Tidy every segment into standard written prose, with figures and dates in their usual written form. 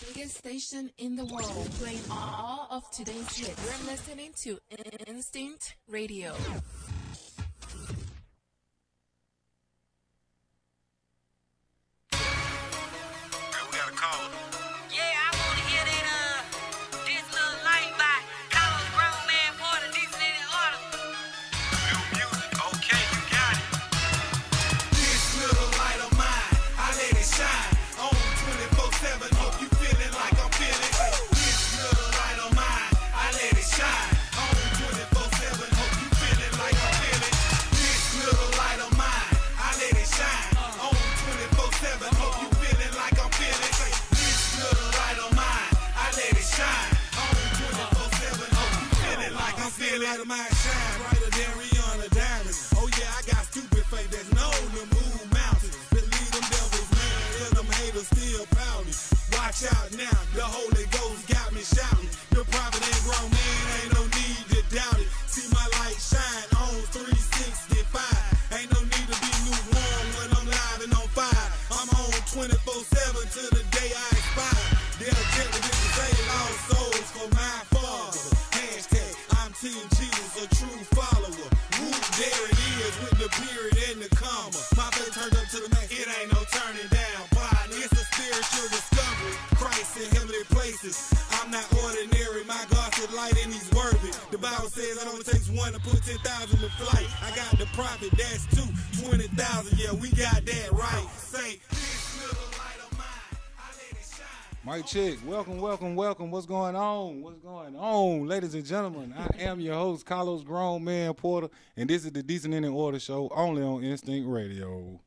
biggest station in the world, playing all of today's hits. You're listening to Instinct Radio. Check. Welcome. What's going on? Ladies and gentlemen, I am your host, Carlos Grown Man Porter, and this is the Decent in Order show, only on Instinct Radio.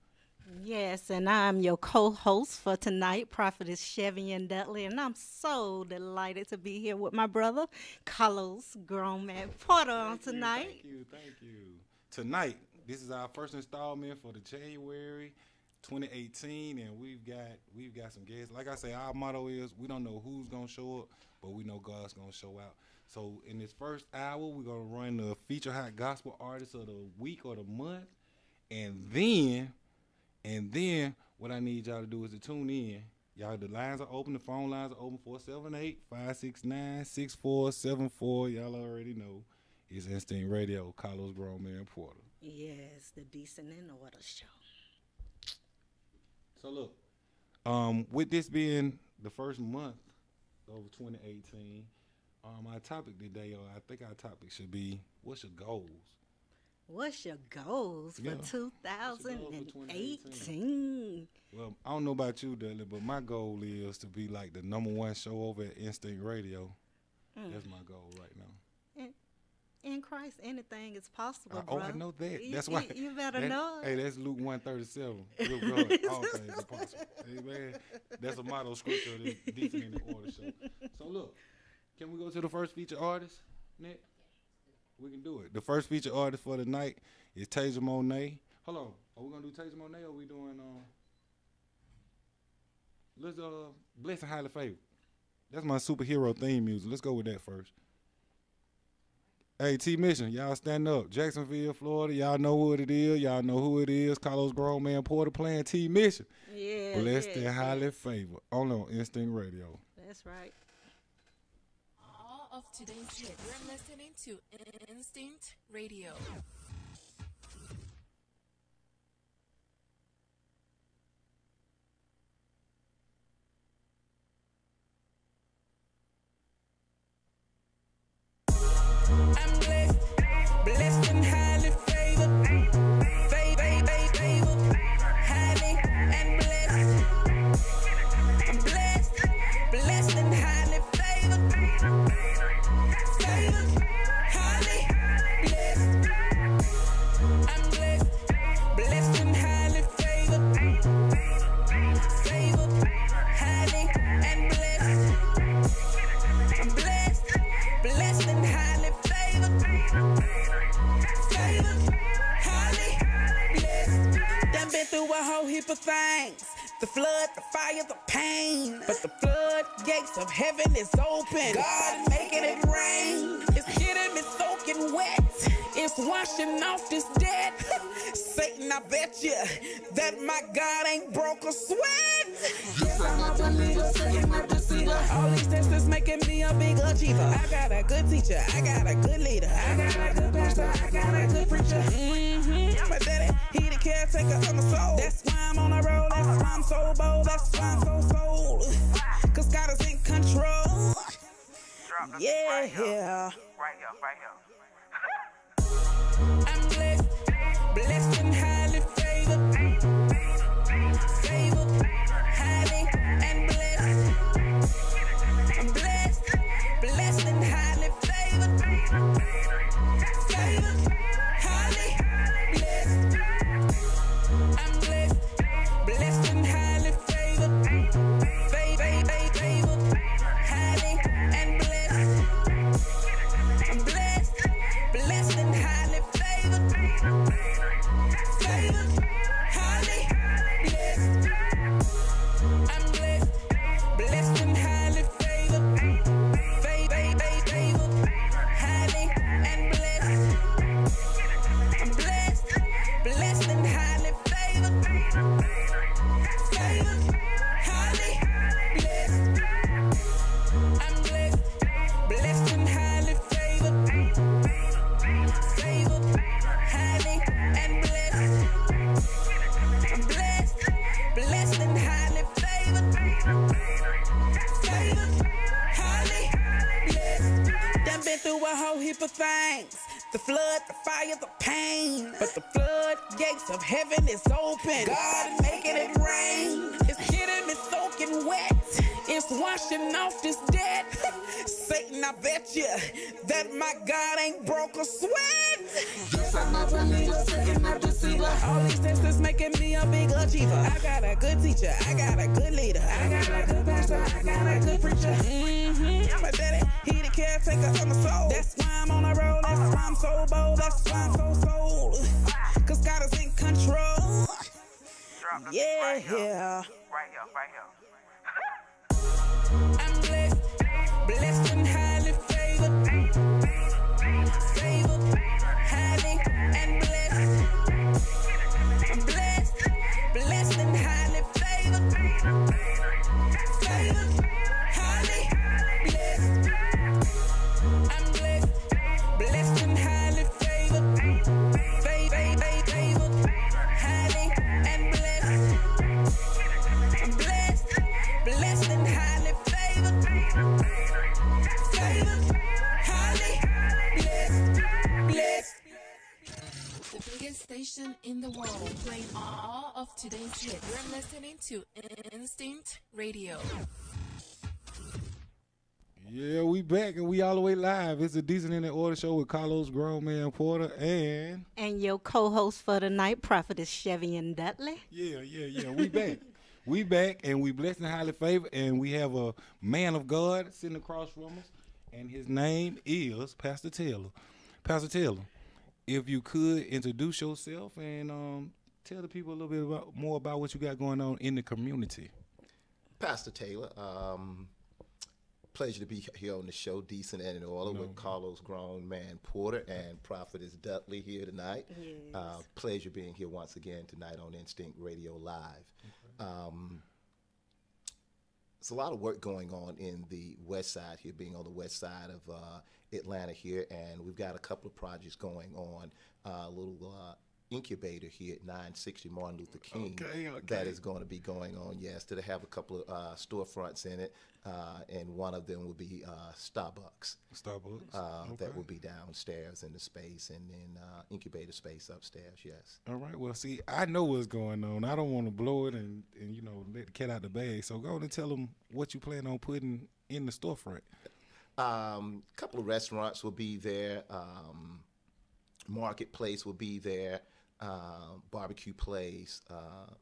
Yes, and I'm your co-host for tonight, Prophetess Chevian Dudley, and I'm so delighted to be here with my brother, Carlos Grown Man Porter on tonight. Thank you. Tonight, this is our first installment for the January 2018, and we've got some guests. Like I say, our motto is we don't know who's gonna show up, but we know God's gonna show out. So in this first hour, we're gonna run the feature hot gospel artist of the week or the month, and then what I need y'all to do is to tune in. Y'all, the lines are open, the phone lines are open, 478-569-6474. Y'all already know it's Instinct Radio, Carlos Grown Man Porter. Yes, the Decent in Order show. So look, with this being the first month of 2018, our topic today, I think our topic should be, what's your goals? What's your goals for 2018? Well, I don't know about you, Dudley, but my goal is to be like the #1 show over at Instinct Radio. That's my goal right now. In Christ, anything is possible, bro. Oh, I know that. That's why. You better know it. Hey, that's Luke 1:37. With God, all things are possible. Amen. That's a motto scripture of the Decent in the Order show. So, look, can we go to the first feature artist, Nick? We can do it. The first feature artist for the night is Tasia Monet. Hold on. Are we going to do Tasia Monet or are we doing, let's, Blessed and Highly Favored. That's my superhero theme music. Let's go with that first. Hey, T-Mission, y'all stand up. Jacksonville, Florida, y'all know who it is. Y'all know who it is. Carlos Grown Man Porter playing T-Mission. Yeah, Blessed and Highly Favored. Only on Instinct Radio. That's right. All of today's hits. You're listening to Instinct Radio. I'm blessed and highly favored, highly and blessed. I'm blessed and highly favored, highly blessed. I'm blessed and highly favored, highly and blessed. I'm blessed and highly favored, highly blessed. Done been through a whole heap of things. The flood, the fire, the pain. But the floodgates of heaven is open. God is making it rain. It's getting me soaking wet. It's washing off this debt. Satan Satan, I bet you that my God ain't broke a sweat. Yes, I'm a believer, Satan, my deceiver. All these tests is making me a big achiever. I got a good teacher, I got a good leader, I got a good pastor, I got a good preacher. My daddy, he the caretaker of my soul. That's why I'm on a roll, that's why I'm so bold, that's why I'm so sold. Cause God is in control. Yeah. Right here. I'm blessed, blessed and highly favored. Favored, highly and blessed. I'm blessed, blessed and highly favored. Favored, highly blessed. I'm blessed, blessed and highly favored. Favored, highly and blessed. I'm blessed, blessed and highly favored. Favored, highly blessed. I'm blessed, blessed and highly favored. Favored, highly and blessed. I'm blessed, blessed and highly favored. Favored, highly blessed. I'm blessed, blessed and highly favored. Favored, highly and blessed. I'm blessed, blessed and highly favored. Favored, highly blessed. Done been through a whole heap of things. The flood, the fire, the pain. But the floodgates of heaven is open. God is making it rain. It's getting me soaking wet. It's washing off this debt. Satan, I bet you that my God ain't broke a sweat. Yes, I'm a believer, Satan, my deceiver. All these tests is making me a big achiever. I got a good teacher, I got a good leader, I got a good pastor, I got a good preacher. My daddy, he the caretaker of my soul. That's why I'm on a roll, that's why I'm so bold, that's why I'm so sold. Cause God is in control. Yeah. Right here. I'm blessed, blessed and highly favored. Favored, highly and blessed. I'm blessed, blessed and highly favored. Favored, highly blessed. I'm blessed, blessed and highly favored. Favored, highly and blessed. I'm blessed, blessed and highly favored. Favored, highly blessed. The biggest station in the world, playing all of today's hits. You're listening to Instinct Radio. Yeah, we back and we all the way live. It's a Decent in the Order show with Carlos, Grown Man Porter, and your co-host for the night, Prophetess Chevian Dudley. yeah. We back. We back and we blessed and highly favored, and we have a man of God sitting across from us, and his name is Pastor Taylor. Pastor Taylor, if you could introduce yourself and tell the people a little bit more about what you got going on in the community. Pastor Taylor, pleasure to be here on the show, Decent and in Order, with Carlos, Grown Man Porter, and Prophetess Dudley here tonight. Yes. Pleasure being here once again tonight on Instinct Radio Live. There's a lot of work going on in the west side here, being on the west side of Atlanta here, and we've got a couple of projects going on. A little incubator here at 960 Martin Luther King that is going to be going on. Yes, to have a couple of storefronts in it, and one of them will be Starbucks. That will be downstairs in the space, and then incubator space upstairs. Yes. All right. Well, see, I know what's going on. I don't want to blow it and let the cat out the bag. So go on and tell them what you plan on putting in the storefront. A couple of restaurants will be there. Marketplace will be there. Barbecue place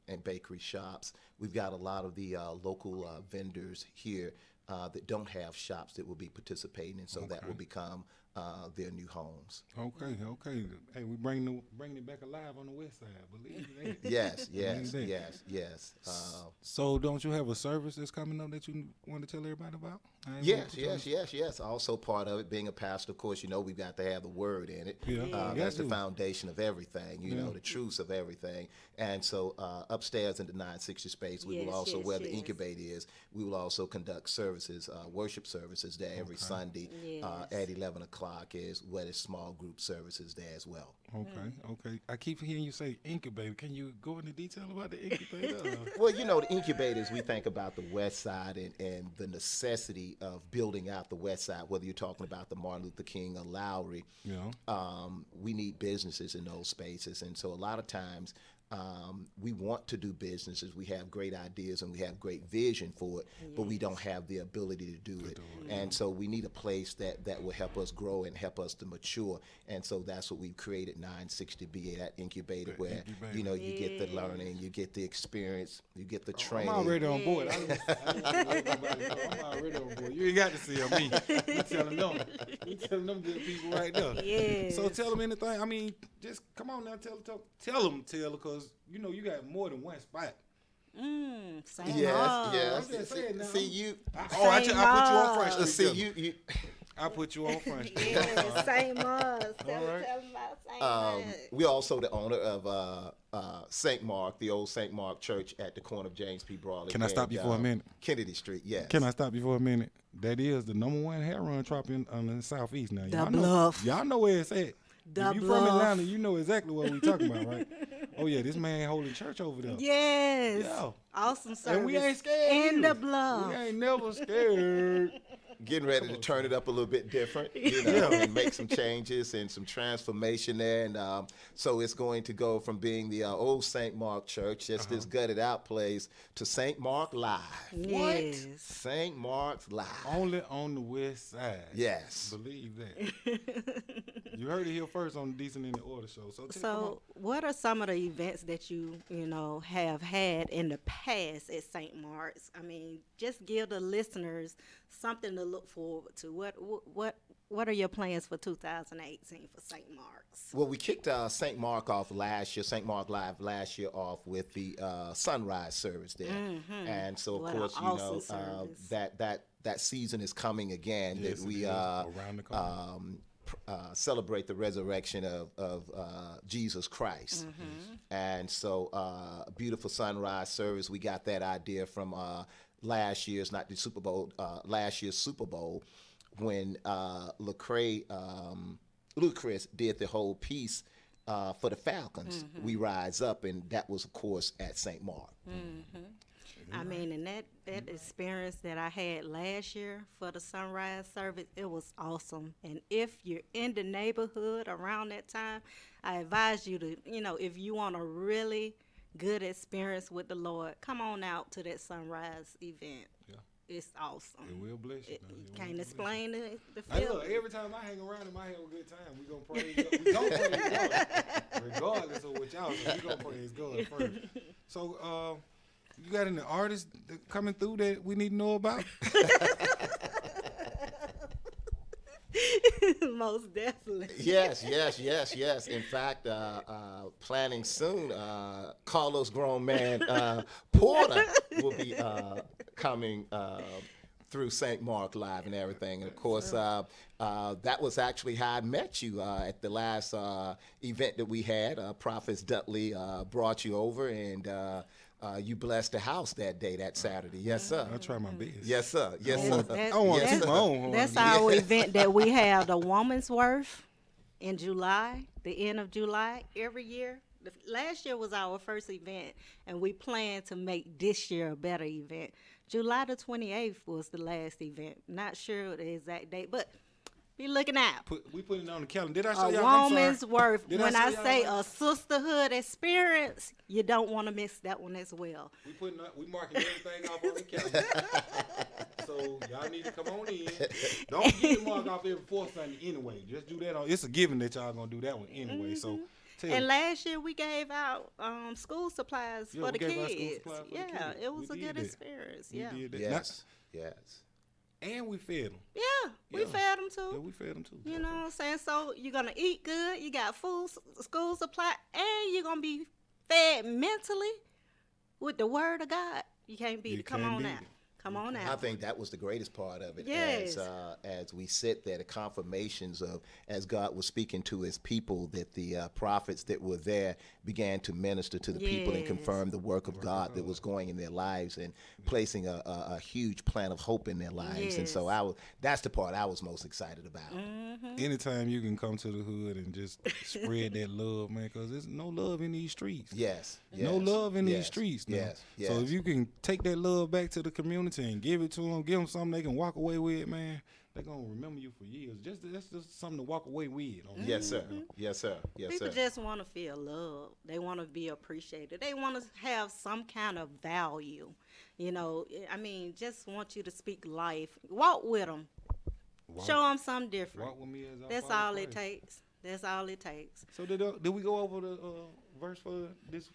and bakery shops. We've got a lot of the local vendors here that don't have shops that will be participating, and so that will become their new homes. Okay. Hey, we bringing it back alive on the west side. Believe that. Yes. So don't you have a service that's coming up that you want to tell everybody about? Yes. Also part of it, being a pastor, of course, we've got to have the word in it. Yeah. That's the foundation of everything, the truths of everything. And so upstairs in the 960 space, we will also, where the incubator is, we will also conduct services, worship services there every Sunday at 11 o'clock is where the small group services there as well. Okay. I keep hearing you say incubator. Can you go into detail about the incubator? Well, the incubators, we think about the west side and the necessity of building out the west side, whether you're talking about the Martin Luther King or Lowry. We need businesses in those spaces. And so a lot of times we want to do businesses. We have great ideas and we have great vision for it, but we don't have the ability to do it. And so we need a place that will help us grow and help us to mature. And so that's what we've created, 960B, that incubator, where you get the learning, you get the experience, you get the training. I'm already on board. I'm already on board. You ain't got to see me. We telling them good people right there. Yes. So tell them anything. I mean, just come on now, tell them, because you got more than one spot. Same Yes. I'm just saying now. See you. I put you on Front Street. See you. I put you on Front Street. Yes, St. Mars. Tell right. them about St. Mars. We're also the owner of St. Mark, the old St. Mark Church at the corner of James P. Brawley. Can I stop you for a minute? Kennedy Street, yes. Can I stop you for a minute? That is the #1 hair run trop in the southeast now. The Bluff. Y'all know where it's at. If you from Atlanta, you know exactly what we talking about, right? Oh yeah, this man holding church over there. Yes. Yeah. Awesome service. And we ain't scared. In the Bluff. We ain't never scared. Getting ready to turn it up a little bit different, and make some changes and some transformation there. And so it's going to go from being the old St. Mark Church, just this gutted out place, to St. Mark Live. Yes. What? St. Mark's Live. Only on the west side. Yes. Believe that. You heard it here first on the Decent in the Order show. So what are some of the events that you have had in the past at St. Mark's? I mean, just give the listeners something to look forward to. What are your plans for 2018 for St. Mark's? Well, we kicked St. Mark off last year, St. Mark Live last year off with the sunrise service there. And so, of course, that season is coming again. Yes, that we around the corner. Celebrate the resurrection of Jesus Christ. And so a beautiful sunrise service. We got that idea from last year's Super Bowl, when Lucas did the whole piece for the Falcons. We Rise Up, and that was, of course, at St. Mark. I mean, and that experience that I had last year for the sunrise service, it was awesome. And if you're in the neighborhood around that time, I advise you to, if you want a really good experience with the Lord, come on out to that sunrise event. Yeah. It's awesome. It will bless you. Can't explain the Hey, feeling. look, every time I hang around him, I have a good time. We gonna praise God. We gonna praise God, regardless of what y'all say. We gonna praise God first. So, you got any artists coming through that we need to know about? Most definitely. Yes. In fact, planning soon, Carlos Grown Man Porter will be coming through St. Mark Live and everything. And of course, that was actually how I met you at the last event that we had. Prophets Dudley brought you over, and you blessed the house that day, that Saturday. Yes, sir. I try my best. Yes, sir. Yes, sir. I want to toot my own horn. That's our event that we have, the Woman's Worth, in July, the end of July, every year. Last year was our first event, and we plan to make this year a better event. July the 28th was the last event. Not sure the exact date, but be looking out. We put it on the calendar. Did I say A y'all? Woman's Worth. When I say y'all? a sisterhood experience, you don't want to miss that one as well. We marking everything off on the calendar. So y'all need to come on in. Don't get the mark off every fourth Sunday anyway. Just do that. It's a given that y'all gonna do that one anyway. So. And last year we gave out school supplies for the kids. It was a good experience. We did that. Yes. And we fed them. Yeah, we Yeah. fed them too. Yeah, we fed them too. You know what I'm saying? So you're going to eat good, you got food, school supply, and you're going to be fed mentally with the word of God. You can't beat You it. Come can't on beat out. it. Come on I out. think that was the greatest part of it. Yes. As we sit there, the confirmations of, as God was speaking to his people, that the prophets that were there began to minister to the people and Yes. confirm the work of God that was going in their lives and placing a huge plan of hope in their lives. And so Yes. that's the part I was most excited about. Anytime you can come to the hood and just spread that love, man, because there's no love in these streets. Yes. No yes, love in these yes, streets now. Yes. Yes. So if you can take that love back to the community and give it to them, give them something they can walk away with, man, they're going to remember you for years. That's just something to walk away with. Yes, sir. Yes, sir. Yes, People sir. just want to feel loved. They want to be appreciated. They want to have some kind of value. You know, I mean, just want you to speak life. Walk with them. Show them something different. Walk with me as I That's follow all it Christ. takes. That's all it takes. So did we go over the verse for this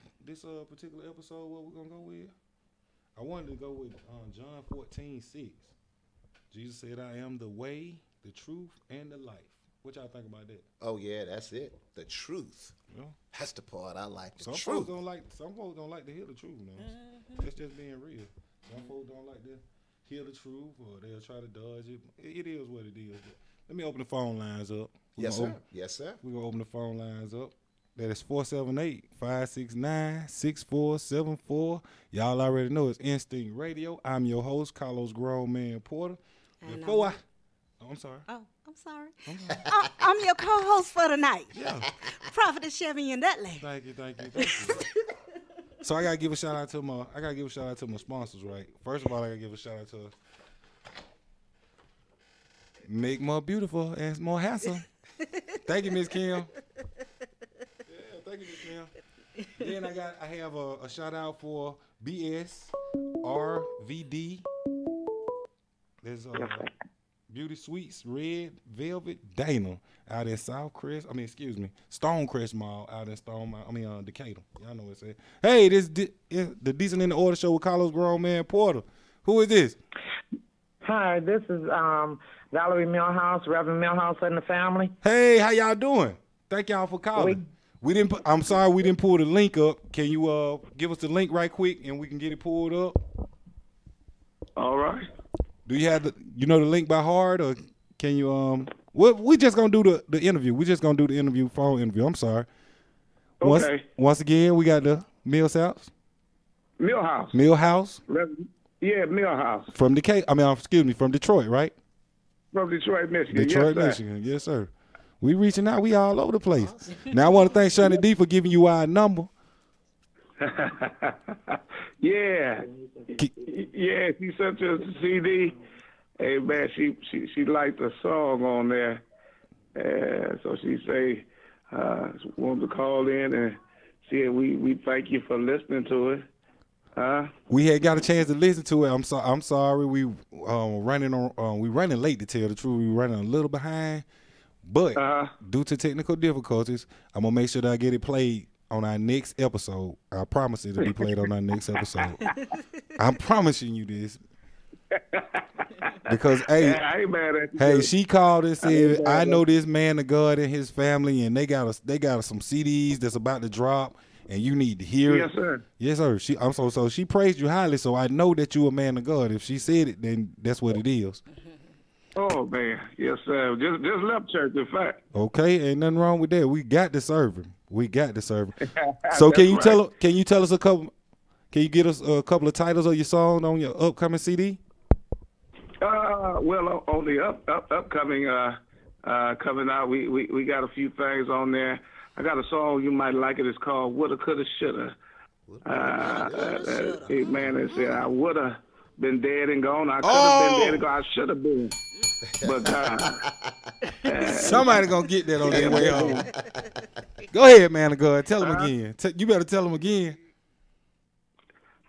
particular episode? What we're gonna go with? I wanted to go with John 14:6. Jesus said, "I am the way, the truth, and the life." What y'all think about that? Oh, yeah, that's it. The truth. Yeah. That's the part I like. The Some truth. folks don't like to hear the truth. Now, that's just being real. Some folks don't like to hear the truth, or they'll try to dodge it. It is what it is. But let me open the phone lines up. Yes, sir. Yes, sir. We're going to open the phone lines up. That is 478-569-6474. Y'all already know it's Instinct Radio. I'm your host, Carlos Grown Man Porter. And I'm sorry. Oh, I'm sorry. I'm your co-host for tonight. Yeah. Prophetess Chevy and Dudley. Thank you. So I gotta give a shout out to my sponsors, right? First of all, I gotta give a shout out to Make More Beautiful and More Handsome. Thank you, Miss Kim. Yeah, thank you, Miss Kim. Then I have a shout out for BS RVD. There's Beauty Sweets Red Velvet Dana out in Stonecrest Mall out in Decatur. Y'all know what it said. Hey, this the Decent in the Order show with Carlos Grown Man Porter. Who is this? Hi, this is Valerie Millhouse, Reverend Millhouse and the family. Hey, how y'all doing? Thank y'all for calling. I'm sorry we didn't pull the link up. Can you give us the link right quick and we can get it pulled up? All right. Do you have the link by heart, or can you we just gonna do the interview. We just gonna do the phone interview. I'm sorry. Okay. Once again, we got the Millhouse. Millhouse. Yeah, Millhouse. From from Detroit, right? From Detroit, Michigan. Detroit, yes, Michigan. Yes, sir. We reaching out. We all over the place. Now I want to thank Shani D for giving you our number. Yeah. Yeah, she sent us a CD. Hey, man, she liked the song on there. So she say, wanted to call in and say we thank you for listening to it. We had got a chance to listen to it. I'm sorry. We running late, to tell the truth. We running a little behind. But due to technical difficulties, I'm going to make sure that I get it played on our next episode. I promise it'll be played on our next episode. I'm promising you this. Because, hey, she called and said, I know this man of God and his family, and they got some CDs that's about to drop, and you need to hear it. Yes, sir. Yes, sir. So she praised you highly, so I know that you a man of God. If she said it, then that's what it is. Oh, man. Yes, sir. Just left church, in fact. Okay, ain't nothing wrong with that. We got to serve him. So can you tell us can you get us a couple of titles of your song on your upcoming CD? Well, on the upcoming coming out, we got a few things on there. I got a song you might like it. It's called "Woulda, Coulda, Shoulda." Man, they said I woulda been dead and gone. I coulda been dead and gone. I shoulda been. But somebody gonna get that on their way home. Go ahead, man of God. Tell them again. You better tell them again.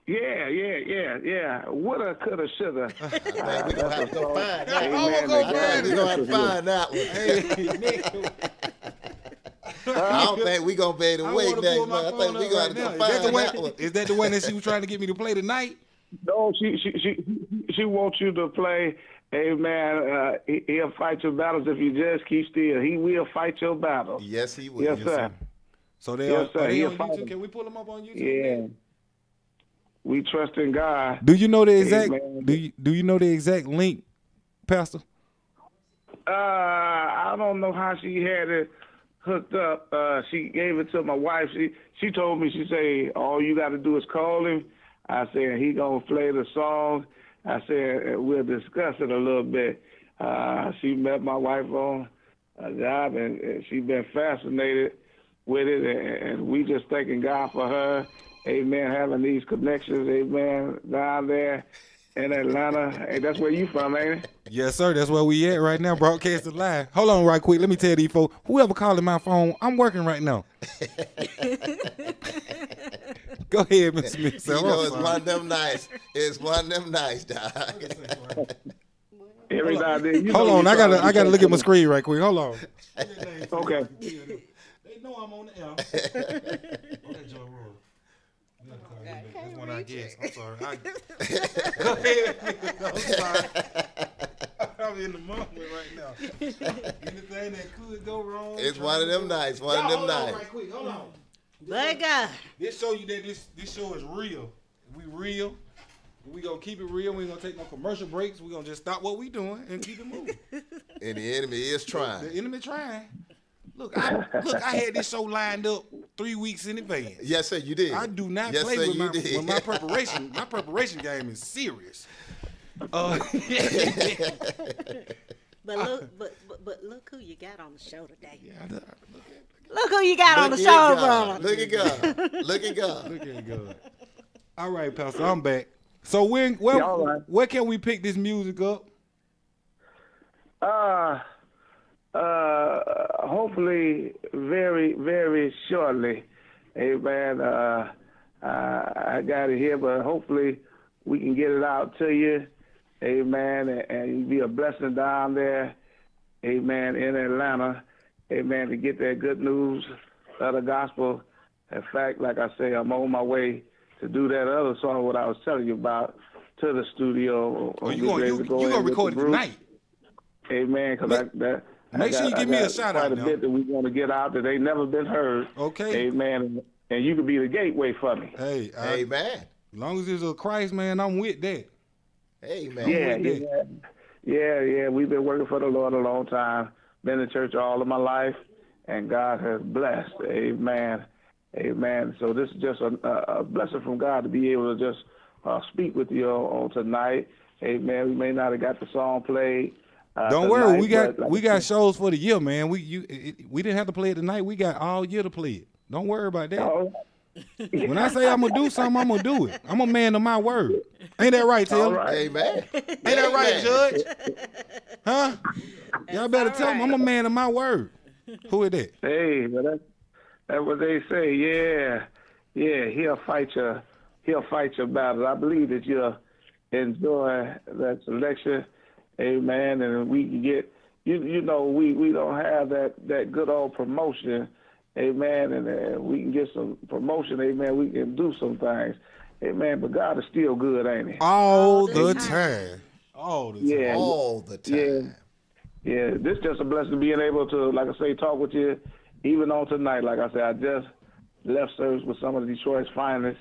Yeah. Woulda, coulda, shoulda. Man, we gonna have to go find that. I'm gonna We're gonna find that one. I don't think we gonna be able to wait next month. I think we gonna have to go find that one. Is that the one that she was trying to get me to play tonight? No, she wants you to play Amen. He'll fight your battles if you just keep still. He will fight your battles. Yes, he will. Yes, sir. So they Yes, sir. are they He'll on fight YouTube? them. Can we pull them up on YouTube? Yeah. We trust in God. Do you know the exact? Amen. Do you know the exact link, Pastor? I don't know how she had it hooked up. She gave it to my wife. She told me, she said, all you got to do is call him. I said, he going to play the song. I said, we'll discuss it a little bit. She met my wife on a job, and she been fascinated with it, and we just thanking God for her. Amen, having these connections, amen, down there in Atlanta. Hey, that's where you from, ain't it? Yes, sir. That's where we at right now, broadcasting live. Hold on right quick. Let me tell these folks, whoever calling my phone, I'm working right now. Go ahead, Mr. Smith. You know, it's one of them nights. It's one of them nights, dog. Every now and then, Hold on, I gotta look at my screen right quick. Hold on. Okay. They know I'm on the air. Okay, Joe Royle. That's one I guess. I'm sorry. Go ahead. I'm sorry. I'm in the moment right now. Anything that could go wrong. It's one of them nights. One of them nights. Hold on right quick. Hold on. But God. This show you that this show is real. We real. We gonna keep it real. We ain't gonna take no commercial breaks. We gonna just stop what we doing and keep it moving. And the enemy is trying. The enemy trying. Look, I had this show lined up 3 weeks in advance. Yes, sir, you did. I do not yes, play sir, with my preparation. My preparation game is serious. But look who you got on the show today. Yeah, Look who you got on the show, brother. Look at God. Look at God. Look at God. All right, Pastor, I'm back. So where can we pick this music up? Hopefully very, very shortly. Amen. I got it here, but hopefully we can get it out to you. Amen. And be a blessing down there. Amen. In Atlanta. Amen. To get that good news of the gospel. In fact, like I say, I'm on my way to do that other song, what I was telling you about, to the studio. Oh, you gonna record it tonight? Amen. Because Make sure you give me a shout out. Quite a bit that we want to get out that they never been heard. Okay. Amen. And you can be the gateway for me. Hey, amen. As long as it's a Christ, man, I'm with that. Amen. Yeah. We've been working for the Lord a long time. Been in church all of my life, and God has blessed. Amen. Amen. So this is just a blessing from God to be able to just speak with you on tonight. Amen. We may not have got the song played. Don't worry, we got shows for the year, man. We didn't have to play it tonight. We got all year to play it. Don't worry about that. When I say I'm gonna do something, I'm gonna do it. I'm a man of my word. Ain't that right, Taylor? Right. Amen. Ain't that right, Judge? Huh? Y'all better tell him I'm a man of my word. Who is that? Hey, but that's what they say. Yeah. He'll fight your battles. I believe that you'll enjoy that selection. Amen. And we can get, we don't have that good old promotion. Amen. And we can get some promotion. Amen. We can do some things. Amen. But God is still good, ain't he? All the time. All the time. Yeah. All the time. Yeah. This is just a blessing being able to, like I say, talk with you even on tonight. Like I said, I just left service with some of Detroit's finest.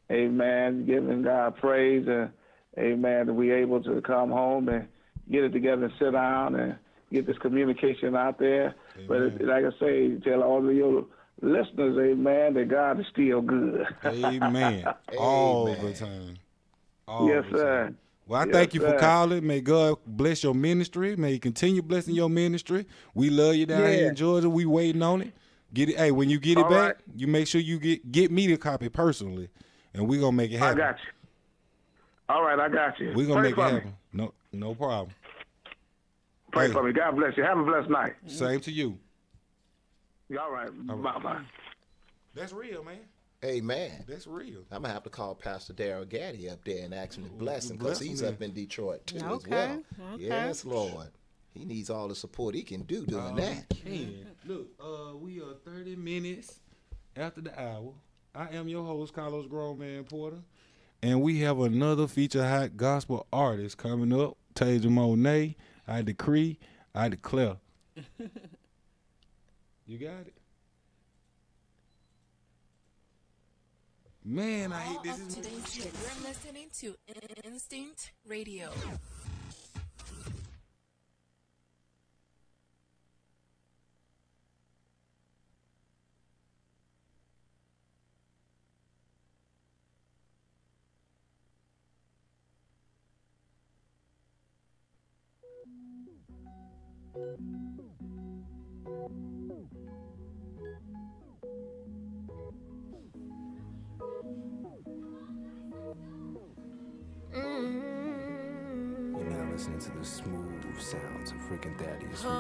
Amen. Giving God praise. And amen. That we able to come home and get it together and sit down and get this communication out there. Amen. But like I say, tell all of your listeners, amen, that God is still good. Amen. All the time. Yes, sir. Well, I thank you for calling. May God bless your ministry. May He continue blessing your ministry. We love you down here in Georgia. We waiting on it. Get it. Hey, when you get it back, you make sure you get me the copy personally, and we gonna make it happen. I got you. All right, I got you. We gonna make it happen. No problem. Pray for me. God bless you. Have a blessed night. Same to you. All right. Bye-bye. That's real, man. Amen. That's real. I'm going to have to call Pastor Darrell Gaddy up there and ask him to bless him because he's up in Detroit too as well. Okay. Yes, Lord. He needs all the support he can do doing that. Look, we are 30 minutes after the hour. I am your host, Carlos Grown Man Porter, and we have another feature hot gospel artist coming up. Tasia Monet, I decree, I declare. You got it? Man, I hate this. Today's hit. You're listening to Instinct Radio. You're now listening to the smooth sounds of freaking Thaddeus music.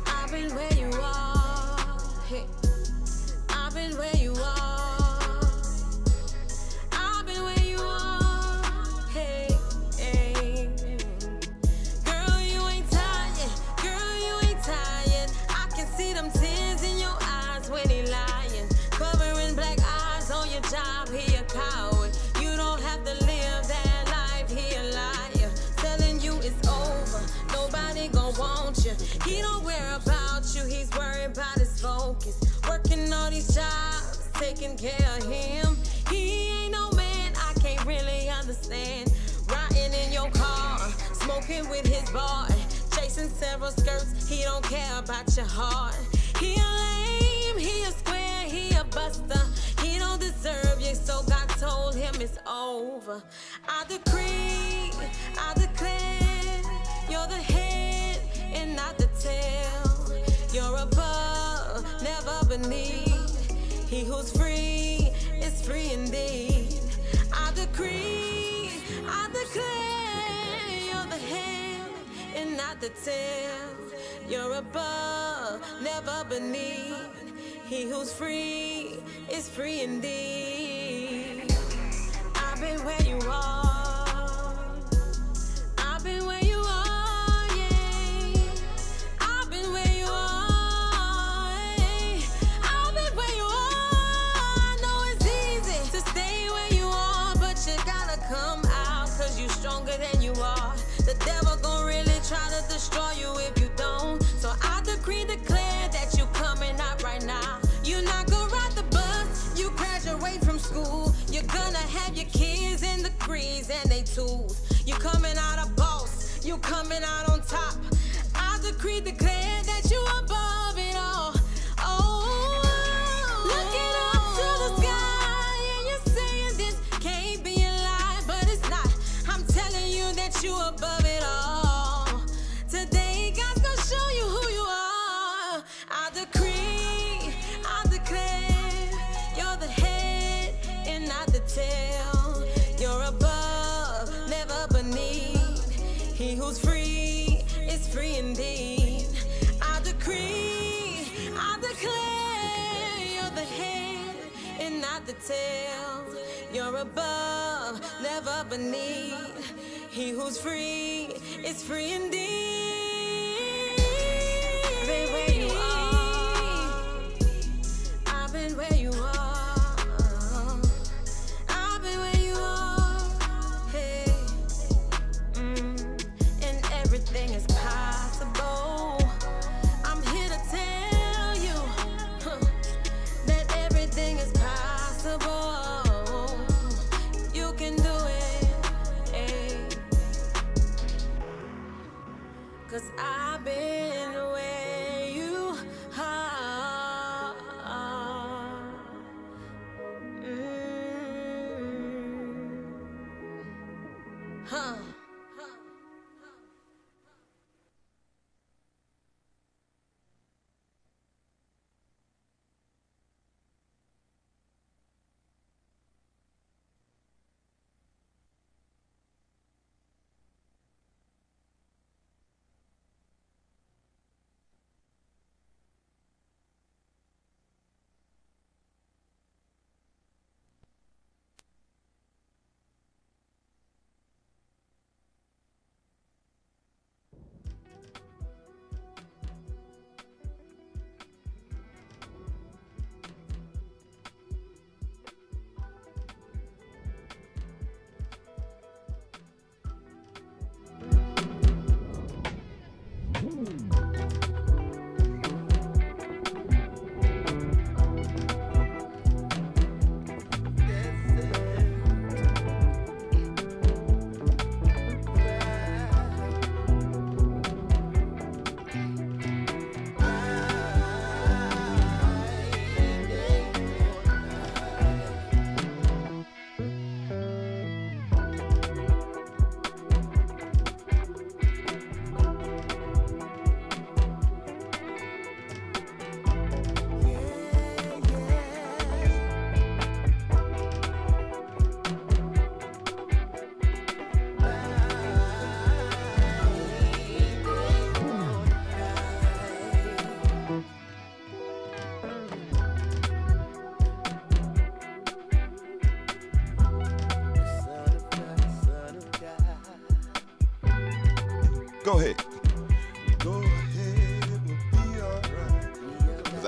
I've been where you are. Hey. I've been where you are. I've been where you are. Hey, hey. Girl, you ain't tired. Girl, you ain't tired. I can see them tears in your eyes when he lying. Covering black eyes on your job, he a coward. You don't have to live that life, he a liar. Telling you it's over, nobody gon' want you. He don't worry about you, he's worried about his focus. Working all these jobs, taking care of him. He ain't no man, I can't really understand. Riding in your car, smoking with his boy, chasing several skirts, he don't care about your heart. He a lame, he a square, he a buster. He don't deserve you, so God told him it's over. I decree, I declare, you're the head and not the tail. You're above, never beneath. He who's free is free indeed. I decree, I declare, you're the head and not the tail. You're above, never beneath. He who's free is free indeed. I've been where you are. I've been where you are, yeah. I've been where you are, yeah. I've been where you are. I know it's easy to stay where you are, but you gotta come out, cause you stronger than you are. The devil gon' really try to destroy you if you don't. So I decree, declare that you coming out right now. You're not gonna ride the bus, you graduate from school. You're gonna have your kids and degrees and they tools. You coming out a boss, you coming out on top. I decree, declare that you above it all. Oh, looking up to the sky and you're saying this can't be a lie, but it's not. I'm telling you that you above it all. Today God's gonna show you who you are. I decree, I declare, you're the head and not the tail. You're above, never beneath. He who's free is free indeed. I decree, I declare, you're the head and not the tail. You're above, never beneath. He who's free is free indeed. Been where you are. I've been where you are. I've been where you are. Hey. And everything is possible. I'm here to tell you that everything is possible. You can do it. Hey. 'Cause I've been where you are. Huh.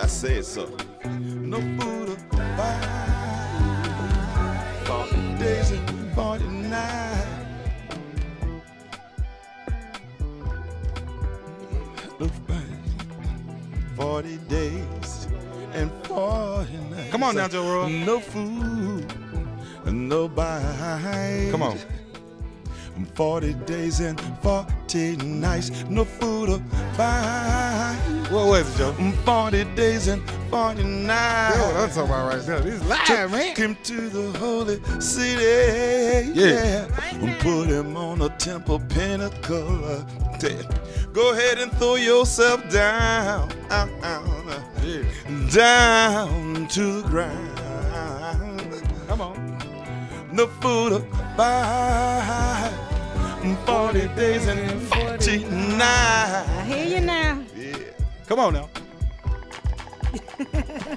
I said so. No food or fire. 40 days and 40 nights. No fire. 40 days and 40 nights. Come on now, Joe Royle. No food, no bite. Come on. 40 days and 40 nights, no food or fight. What was it, Joe? 40 days and 40 nights. Yo, that's talking about right now. This is live, man. Took him to the holy city. Yeah. Put him on a temple pinnacle. Go ahead and throw yourself down, down to the ground. Come on. No food or fight. 40 days and 40 nights. I hear you now. Yeah. Come on now.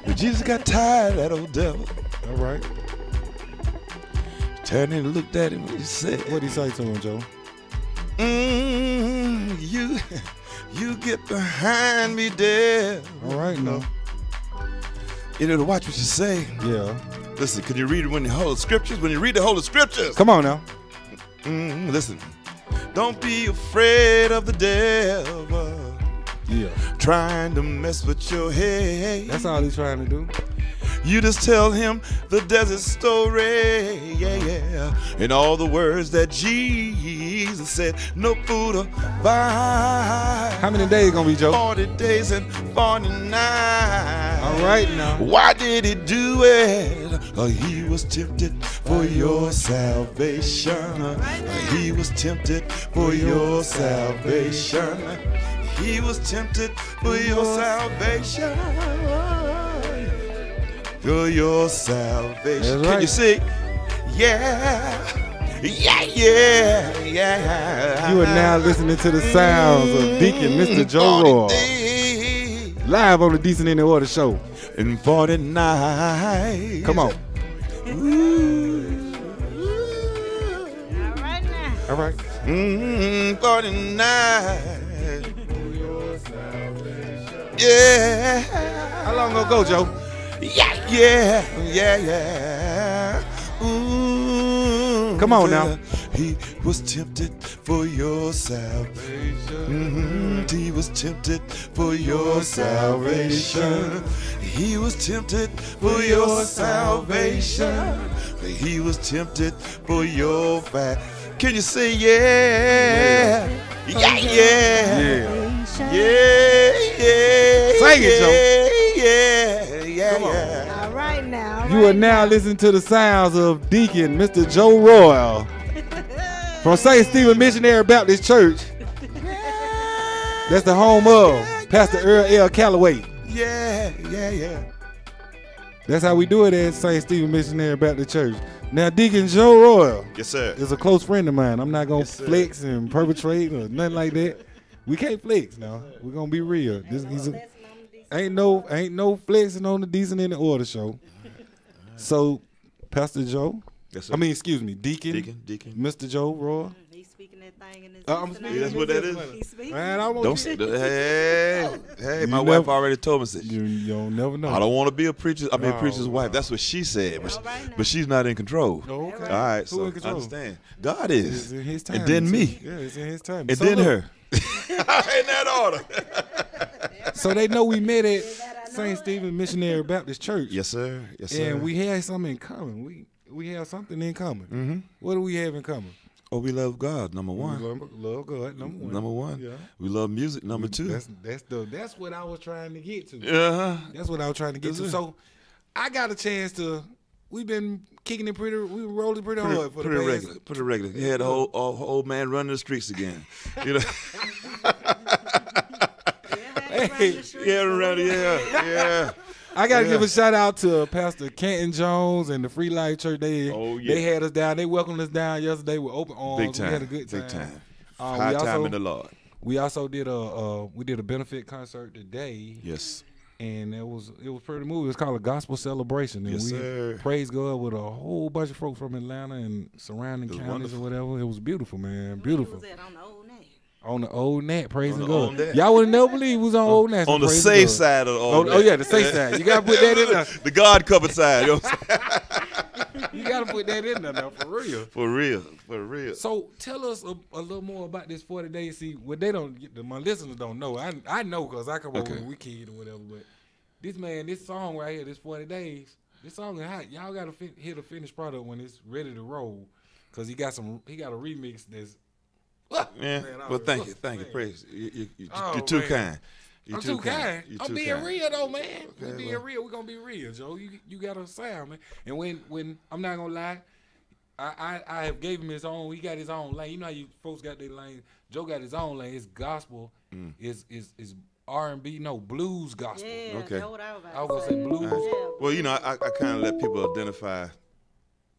But Jesus got tired of that old devil. All right. Turned and looked at him and he said, What'd he say to him, Joe? You get behind me, devil. All right, no. You know to watch what you say. Yeah. Listen, can you read it when the Holy Scriptures? When you read the Holy Scriptures. Come on now. Listen. Don't be afraid of the devil. Yeah. Trying to mess with your head. That's all he's trying to do. You just tell him the desert story, yeah. And all the words that Jesus said, no food or fire. How many days gonna be, Joe? 40 days and 40 nights. All right now. Why did he do it? He was tempted for your salvation. He was tempted for your salvation. He was tempted for your salvation. For your salvation. That's Can right. you see? Yeah. Yeah, yeah, yeah. You are now listening to the sounds of Deacon Mr. Joe Royle. Live on the Decent in the Order show. In 49. Come on. All right now. All right. 49. Yeah. How long ago, Joe? Yeah, yeah, yeah, yeah. Ooh, Come on now. He was tempted for your salvation. He was tempted for your salvation. He was tempted for your salvation. He was tempted for your fact. Can you say yeah? Yeah, yeah. Yeah. Yeah, yeah. Sing it, Joe. Yeah, yeah, Come on. yeah. All right now. All You right are now listening to the sounds of Deacon Mr. Joe Royle from St. Stephen Missionary Baptist Church. That's the home of Pastor Earl L. Calloway. Yeah, yeah, yeah. That's how we do it at St. Stephen Missionary Baptist Church. Now, Deacon Joe Royle Yes, sir. is a close friend of mine. I'm not going to Yes, sir. flex and perpetrate or nothing like that. We can't flex now. We're going to be real. Ain't no flexing on the Decent in the Order show. So, Pastor Joe, Yes, sir. I mean, excuse me, Deacon, Deacon. Mr. Joe Royle. He's speaking that thing in his I'm voice speaking now. That's what that is. He's speaking. Man, I Don't say, hey, You my never- wife already told me. Said, you don't never know. I don't want to be a preacher. I mean, a Oh, preacher's wife. That's what she said. All right now. But she's not in control. Oh, okay. All right, Who so in I control? understand. God It's is. in his time. And then me. Yeah, it's in his time. And So then look, her. In that order. So they know we met at St. Stephen Missionary Baptist Church. Yes, sir. Yes, sir. And we had something in common. We have something in common. Mm-hmm. What do we have in common? Oh, we love God. Number one. We love God. Number one. Number one. Yeah. We love music. Number two. That's what I was trying to get to. Uh-huh. That's what I was trying to get Yes, to. sir. So I got a chance to. We've been kicking it we were rolling pretty hard for the Pretty past. regular. Pretty regular. He had the whole old man running the streets again. You know. Hey, Yeah, around. Yeah. I gotta Yeah. give a shout out to Pastor Canton Jones and the Free Life Church. They had us down. They welcomed us down yesterday with open arms. Big time. We had a good time. Big time. We High time also- in the Lord. We also did a benefit concert today. Yes. And it was pretty moving. It was called a gospel celebration. And Yes, we sir. praised God with a whole bunch of folks from Atlanta and surrounding It was counties wonderful. or whatever. It was beautiful, man. Where Beautiful. was that on the old name? On the old Nat, praising On the old God. Nat. Y'all would never believe we was on old Nat. On the praising safe God. side of the old Oh, yeah, the safe side. You got to put that in there. The God covered side. You know what I'm saying? You got to put that in there now, for real. For real. For real. So tell us a little more about this 40 days. See, what they don't get, my listeners don't know. I know because I come over when we kid or whatever. But this song right here, this 40 days, this song is hot. Y'all got to hear the finished product when it's ready to roll. Because he got a remix that's. Yeah. Well, thank you. Praise. You're too kind. I'm too kind. I'm being real though, man. We being real. We're gonna be real, Joe. You got a sound, man. And when I'm not gonna lie, I have gave him his own. He got his own lane. You know how you folks got their lane. Joe got his own lane. His gospel is R&B, no blues gospel. Yeah, Okay. know what I was I was gonna say blues. Well, you know, I kind of let people identify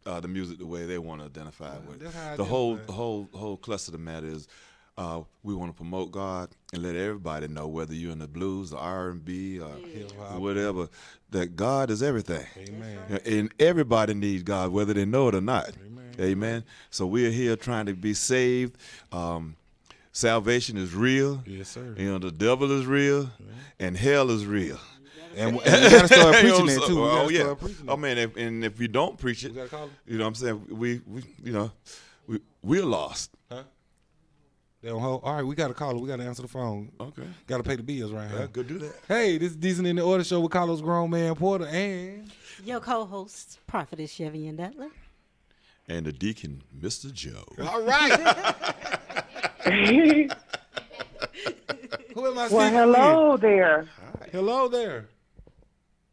the music the way they want to identify it with. The whole cluster of the matter is we want to promote God and let everybody know, whether you're in the blues, the R&B, or whatever, that God is everything. Amen. And everybody needs God, whether they know it or not. Amen. So we're here trying to be saved. Salvation is real. Yes, sir. You know, the devil is real, and hell is real. And we gotta start preaching that too. Oh yeah. Oh man, if you don't preach it, you know what I'm saying, we're lost. Huh? They don't hold. All right, we got to call it. We got to answer the phone. Okay. Got to pay the bills right here. Go do that. Hey, this is Decent in the Order Show with Carlos Grown Man Porter and your co-host, Prophetess Chevy and Dudley. And the Deacon, Mr. Joe. All right. Who am I speaking hello with? there. Hi. Hello there.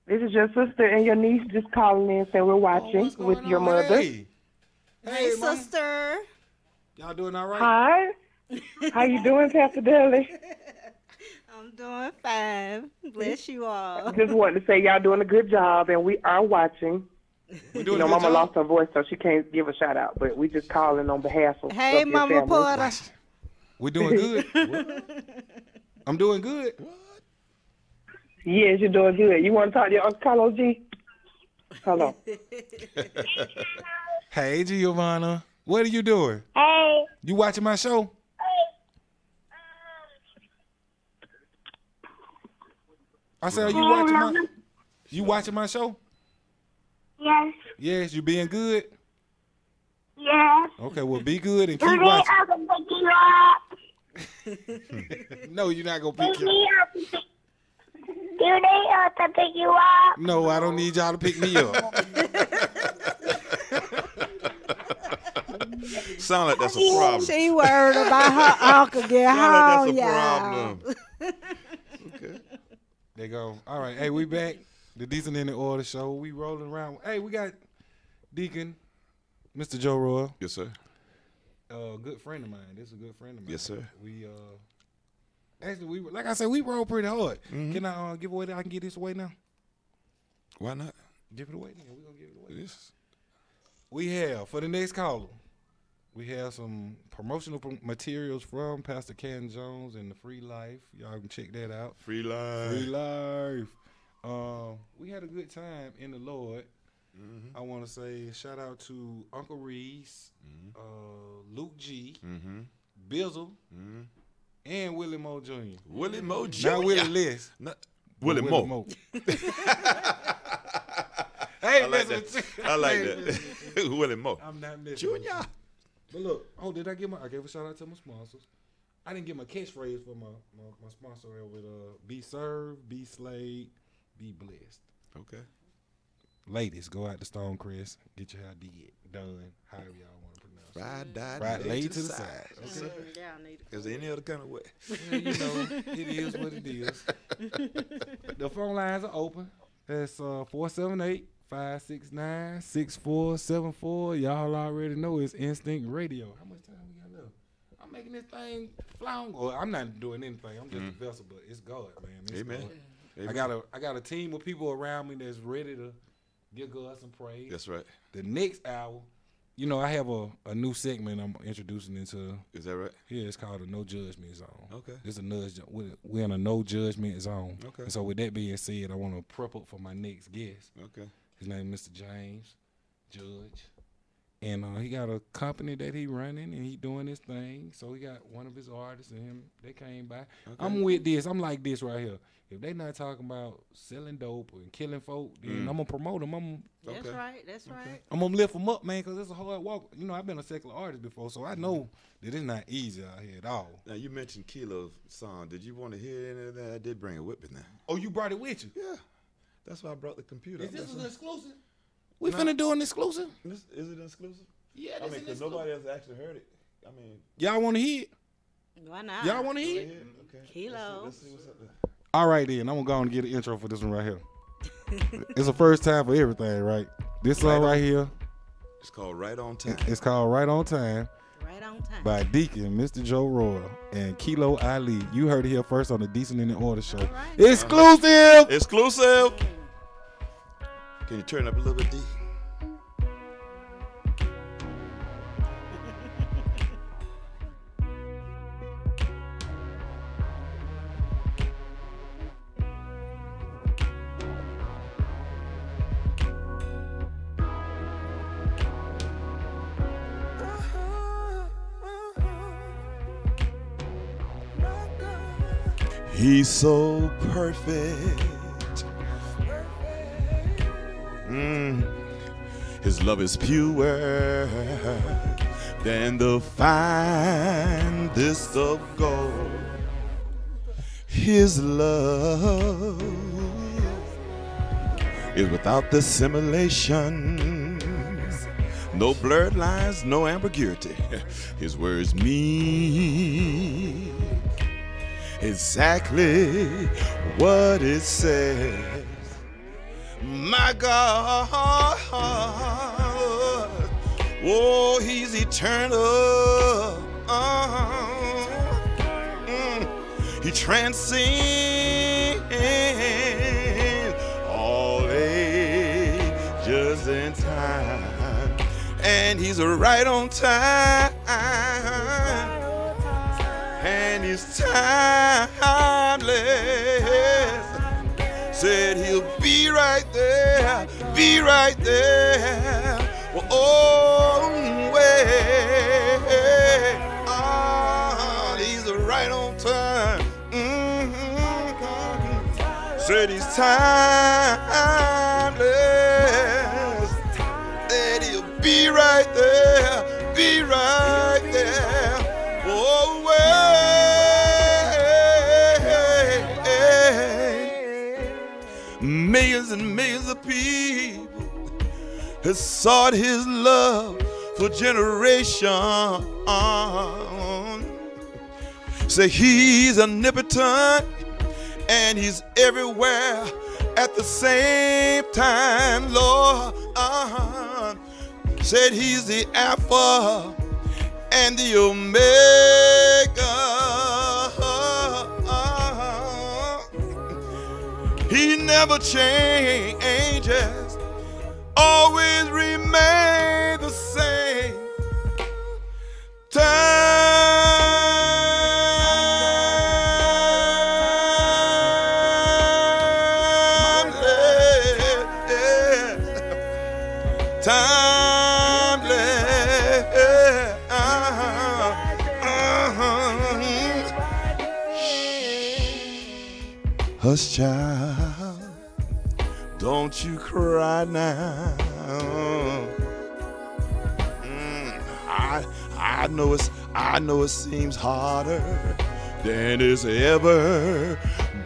This is your sister and your niece just calling in saying we're watching with your mother. Hey, sister. Y'all doing all right? Hi. How you doing, Pastor Dudley? I'm doing fine. Bless you all. Just wanted to say y'all doing a good job, and we are watching. Mama lost her voice, so she can't give a shout out, but we just calling on behalf of Hey, Mama family. Porter. We doing good. I'm doing good. Yes, you're doing good. You want to talk to your Uncle Carlos G? Hello. Hey, Giovanna. What are you doing? Hey. You watching my show? I said, are you watching my show? Yes. Yes, you being good? Yes. Okay, well, be good and keep Today watching. I'm going to pick you up. No, you're not going to pick you up. Do they have to pick you up? No, I don't need y'all to pick me up. Sound like that's a problem. She worried about her uncle get home, y'all. Okay. There you go. All right. Hey, we back. The Decent in the Order Show. We rolling around. Hey, we got Deacon, Mr. Joe Royle. Yes, sir. Good friend of mine. This is a good friend of mine. Yes, sir. We actually like I said, we roll pretty hard. Can I give away that? I can give this away now. Why not? Give it away. Then we're gonna give it away. Yes. We have for the next caller. We have some promotional materials from Pastor Ken Jones and the Free Life. Y'all can check that out. Free Life. Free Life. We had a good time in the Lord. I want to say shout out to Uncle Reese, Luke G, Bizzle, and Willie Moe Jr. Willie Moe Jr. Not Willie List. Willie Moe. Hey, I like that. I like that. Willie Moe. I'm not missing Junior. But look, did I gave a shout out to my sponsors. I didn't get my catchphrase for my sponsor with be served, be slayed, be blessed. Okay. Ladies, go out to Stonecrest, get your hair done, however y'all want to pronounce it. Fried, laid to the side. Okay. Is there any other kind of way? Yeah, you know, it is what it is. The phone lines are open. That's 478-569-6474. Y'all already know it's Instinct Radio. How much time we got left? I'm making this thing fly on. Well, I'm not doing anything. I'm just a vessel, but it's God, man. It's Amen. God. Amen. I got a team of people around me that's ready to give God some praise. That's right. The next hour, you know, I have a new segment I'm introducing into. Is that right? Yeah, it's called a No Judgment Zone. Okay. It's we're in a No Judgment Zone. Okay. And so with that being said, I want to prep up for my next guest. Okay. His name is Mr. James Judge And he got a company that he running, and he doing his thing. So he got one of his artists and him. They came by. Okay. I'm with this. I'm like this right here. If they not talking about selling dope and killing folk, then I'm gonna promote them. That's right. That's right. I'm gonna lift them up, man, because it's a hard walk. You know, I've been a secular artist before, so I know that it's not easy out here at all. Now, you mentioned Kilo's song. Did you want to hear any of that? I did bring it with me now. Oh, you brought it with you? Yeah. That's why I brought the computer. Is this an exclusive? We finna do an exclusive? Is it exclusive? Yeah, I mean, because nobody else actually heard it. I mean, y'all want to hear it? Why not? Y'all want to hear it? Okay. Kilo. Let's see what's up there. All right, then. I'm going to go and get an intro for this one right here. It's the first time for everything, right? This song right here. It's called Right on Time. It's called Right on Time. Right on time. By Deacon, Mr. Joe Royle, and Kilo Ali. You heard it here first on the Decent in the Order show. Right. Exclusive! Exclusive! Can you turn up a little bit, D? He's so perfect. His love is purer than the finest of gold. His love is without dissimulation. No blurred lines, no ambiguity. His words mean exactly what it says. My God, oh, he's eternal. He transcends all ages and time, and he's right on time. And he's timeless. Said he'll be right there, be right there. Oh, way. He's right on time. Said he's timeless. Said he'll be right there, be right there. Oh, millions and millions of people have sought his love for generations. Say he's omnipotent and he's everywhere at the same time, Lord. Said he's the Alpha and the Omega. He never changes, always remain the same. Hush, child, don't you cry now. I know it seems harder than it's ever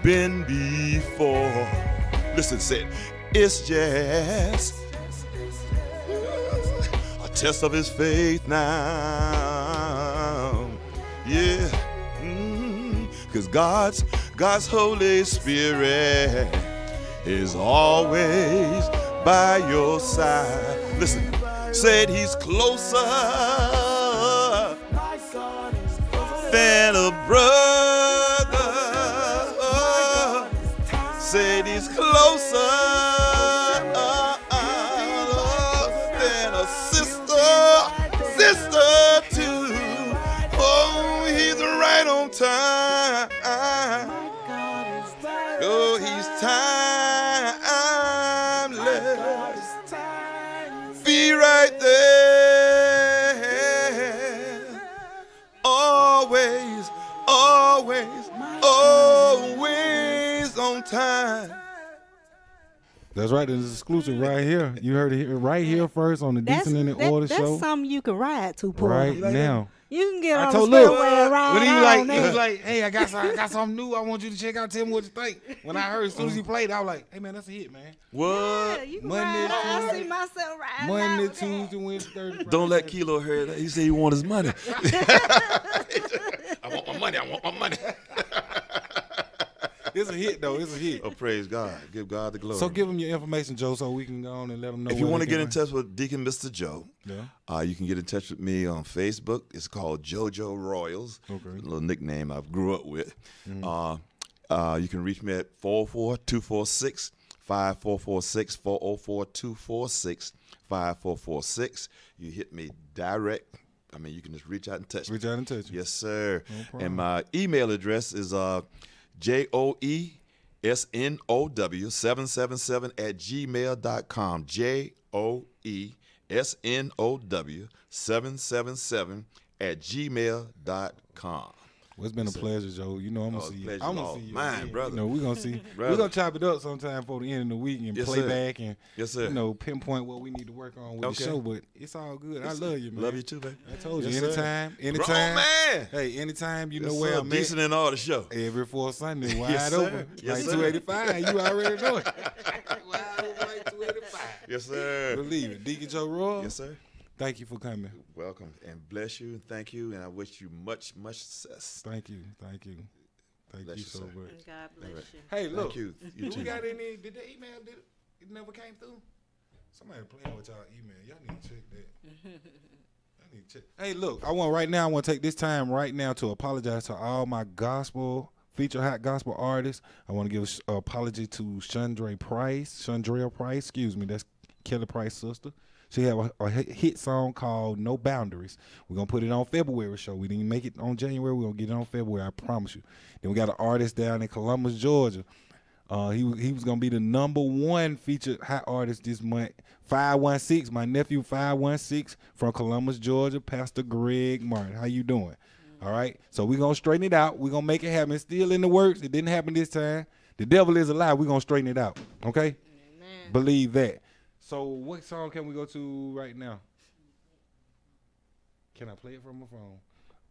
been before. Listen, said it's just a test of his faith now. Yeah, 'cause God's Holy Spirit is always by your side. Listen, said he's closer than a brother. Said he's closer than a sister too. Oh, he's right on time. Oh, he's timeless. Be right there. on time. That's right. It's exclusive right here. You heard it right here first on the Decent in the Order show. That's something you can ride to, Paul. Right now. You can get I on told the Luke, spillway and ride when he on was like, hey, I got something new. I want you to check out. Tell me what you think. When I heard as soon as he played, I was like, hey man, that's a hit, man. What? Yeah, you can ride. I see myself riding. Monday, Tuesday, Wednesday, Thursday. Don't let Kilo hear that. He said he want his money. I want my money. I want my money. It's a hit, though. It's a hit. Oh, praise God. Give God the glory. So give them your information, Joe, so we can go on and let them know. If you want to get in touch with Deacon Mr. Joe, yeah, you can get in touch with me on Facebook. It's called JoJo Royals. Okay. A little nickname I grew up with. Mm-hmm. You can reach me at 404-246-5446, 404-246-5446. You hit me direct. I mean, you can just reach out and touch me. Reach out and touch me. Yes, sir. No problem. And my email address is JOESNOW777 JOESNOW777 Well, it's been a pleasure, Joe. You know I'm gonna see you. I'm gonna see you. Mine, brother. You know, we're gonna see. We're gonna chop it up sometime for the end of the week and play back and you know, pinpoint what we need to work on with the show. But it's all good. I love you, man. Love you too, baby. I told you, Yes, anytime. Grown man. Hey, anytime you know Yes, where sir. I'm Decent in all the show. Every fourth Sunday, wide Yes, sir. open. Yes, like sir. 285. You already know it. Wide open like 285. Yes, sir. Believe it. Deacon Joe Royle. Yes, sir. Thank you for coming. Welcome and bless you and thank you, and I wish you much success. Thank you. Thank you. Thank Bless you you, so sir. much. God bless you. Hey, look. Thank you. Do we got any? Did the email? It never came through? Somebody playing with y'all email. Y'all need to check that. Y'all need to check. Hey, look. I want to take this time right now to apologize to all my gospel feature hot gospel artists. I want to give an apology to Chandrea Price. Excuse me. That's Kelly Price's sister. She had a hit song called No Boundaries. We're going to put it on February show. We didn't make it on January. We're going to get it on February, I promise you. Then we got an artist down in Columbus, Georgia. He was going to be the #1 featured hot artist this month. 516, my nephew 516 from Columbus, Georgia, Pastor Greg Martin. How you doing? All right? So we're going to straighten it out. We're going to make it happen. It's still in the works. It didn't happen this time. The devil is a lie. We're going to straighten it out. Okay? Amen. Believe that. So what song can we go to right now? Can I play it from my phone?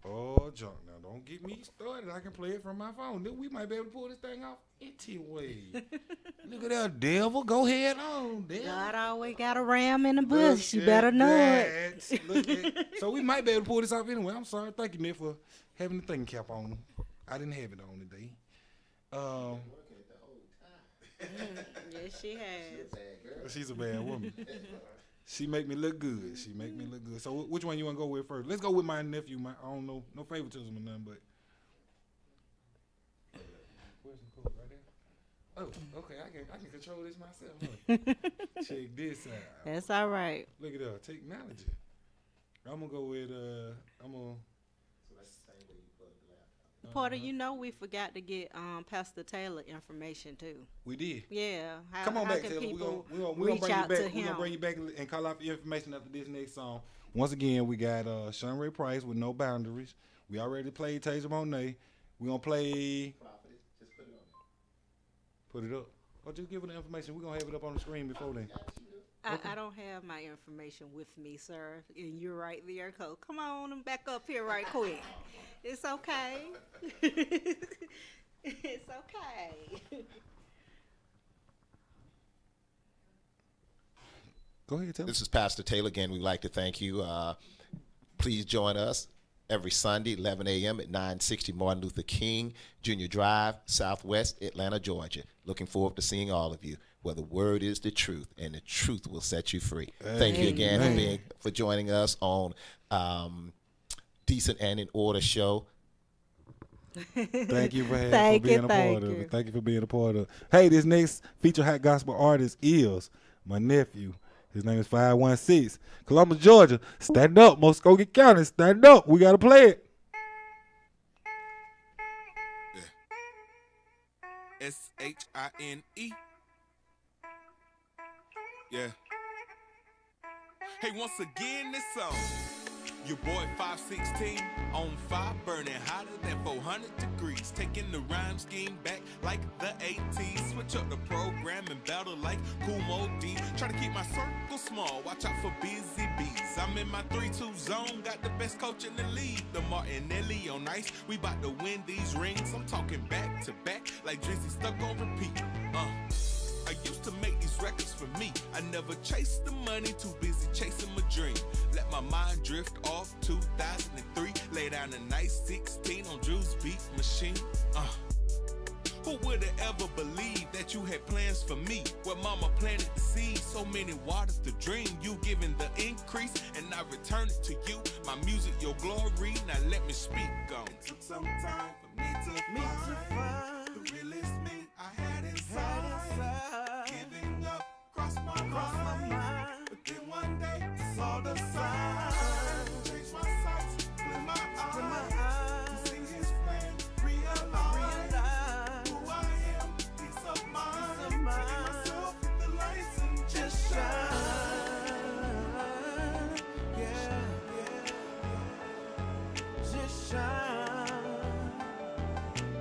Oh, junk. Now, don't get me started. I can play it from my phone. Then we might be able to pull this thing off anyway. Look at that, devil. Go ahead on, devil. God always got a ram in the bush. You better know it. So we might be able to pull this off anyway. I'm sorry. Thank you, Nick, for having the thing cap on. I didn't have it on today. Yes, she has. She's a bad woman. She make me look good. So which one you want to go with first? Let's go with my nephew. I don't know, no favoritism or nothing, but. Where's some coke right there? Oh, okay. I can control this myself. Huh? Check this out. That's all right. Look at that technology. I'm gonna go with Porter, you know we forgot to get Pastor Taylor information too. We did. Yeah. Come on back, can Taylor. people We're gonna reach bring you out back. to We're him? gonna bring you back and call out the information after this next song. Once again, we got Chandrea Price with No Boundaries. We already played Tasia Monet. We're gonna play. Just put it on there. Put it up. Or just give her the information. We're gonna have it up on the screen before then. I don't have my information with me, sir. And you're right there, Cole. Come on and back up here right quick. It's okay. It's okay. Go ahead, Taylor. This is Pastor Taylor again. We'd like to thank you. Please join us every Sunday, 11 a.m. at 960 Martin Luther King Jr. Drive, Southwest Atlanta, Georgia. Looking forward to seeing all of you, where the word is the truth, and the truth will set you free. Thank you again for joining us on Decent and in Order show. Thank you for being a part of it. Thank you for being a part of it. Hey, this next feature hot gospel artist is my nephew. His name is 516. Columbus, Georgia. Stand up, Muskogee County. Stand up. We got to play it. SHINE. Yeah. Hey, once again, this song Your boy 516 on fire, burning hotter than 400 degrees. Taking the rhyme scheme back like the 80s. Switch up the program and battle like Kumo D. Try to keep my circle small, watch out for busy bees. I'm in my 3-2 zone, got the best coach in the league. The Martinelli on ice, we about to win these rings. I'm talking back to back like Drizzy stuck on repeat. I used to make these records for me. I never chased the money, too busy chasing my dream. Let my mind drift off 2003. Lay down a nice 16 on Drew's beat machine. Who would've ever believed that you had plans for me? Where mama planted the seed, so many waters to dream. You giving the increase, and I return it to you. My music, your glory, now let me speak on. It took some time for me to find the realest me I had inside. Giving up crossed my mind, but then one day I saw the sign. Changed my sights, split my eyes, to see his plan, realize who I am, peace of mind. Taking myself with the lights and just shine. Yeah, just shine,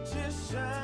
just shine.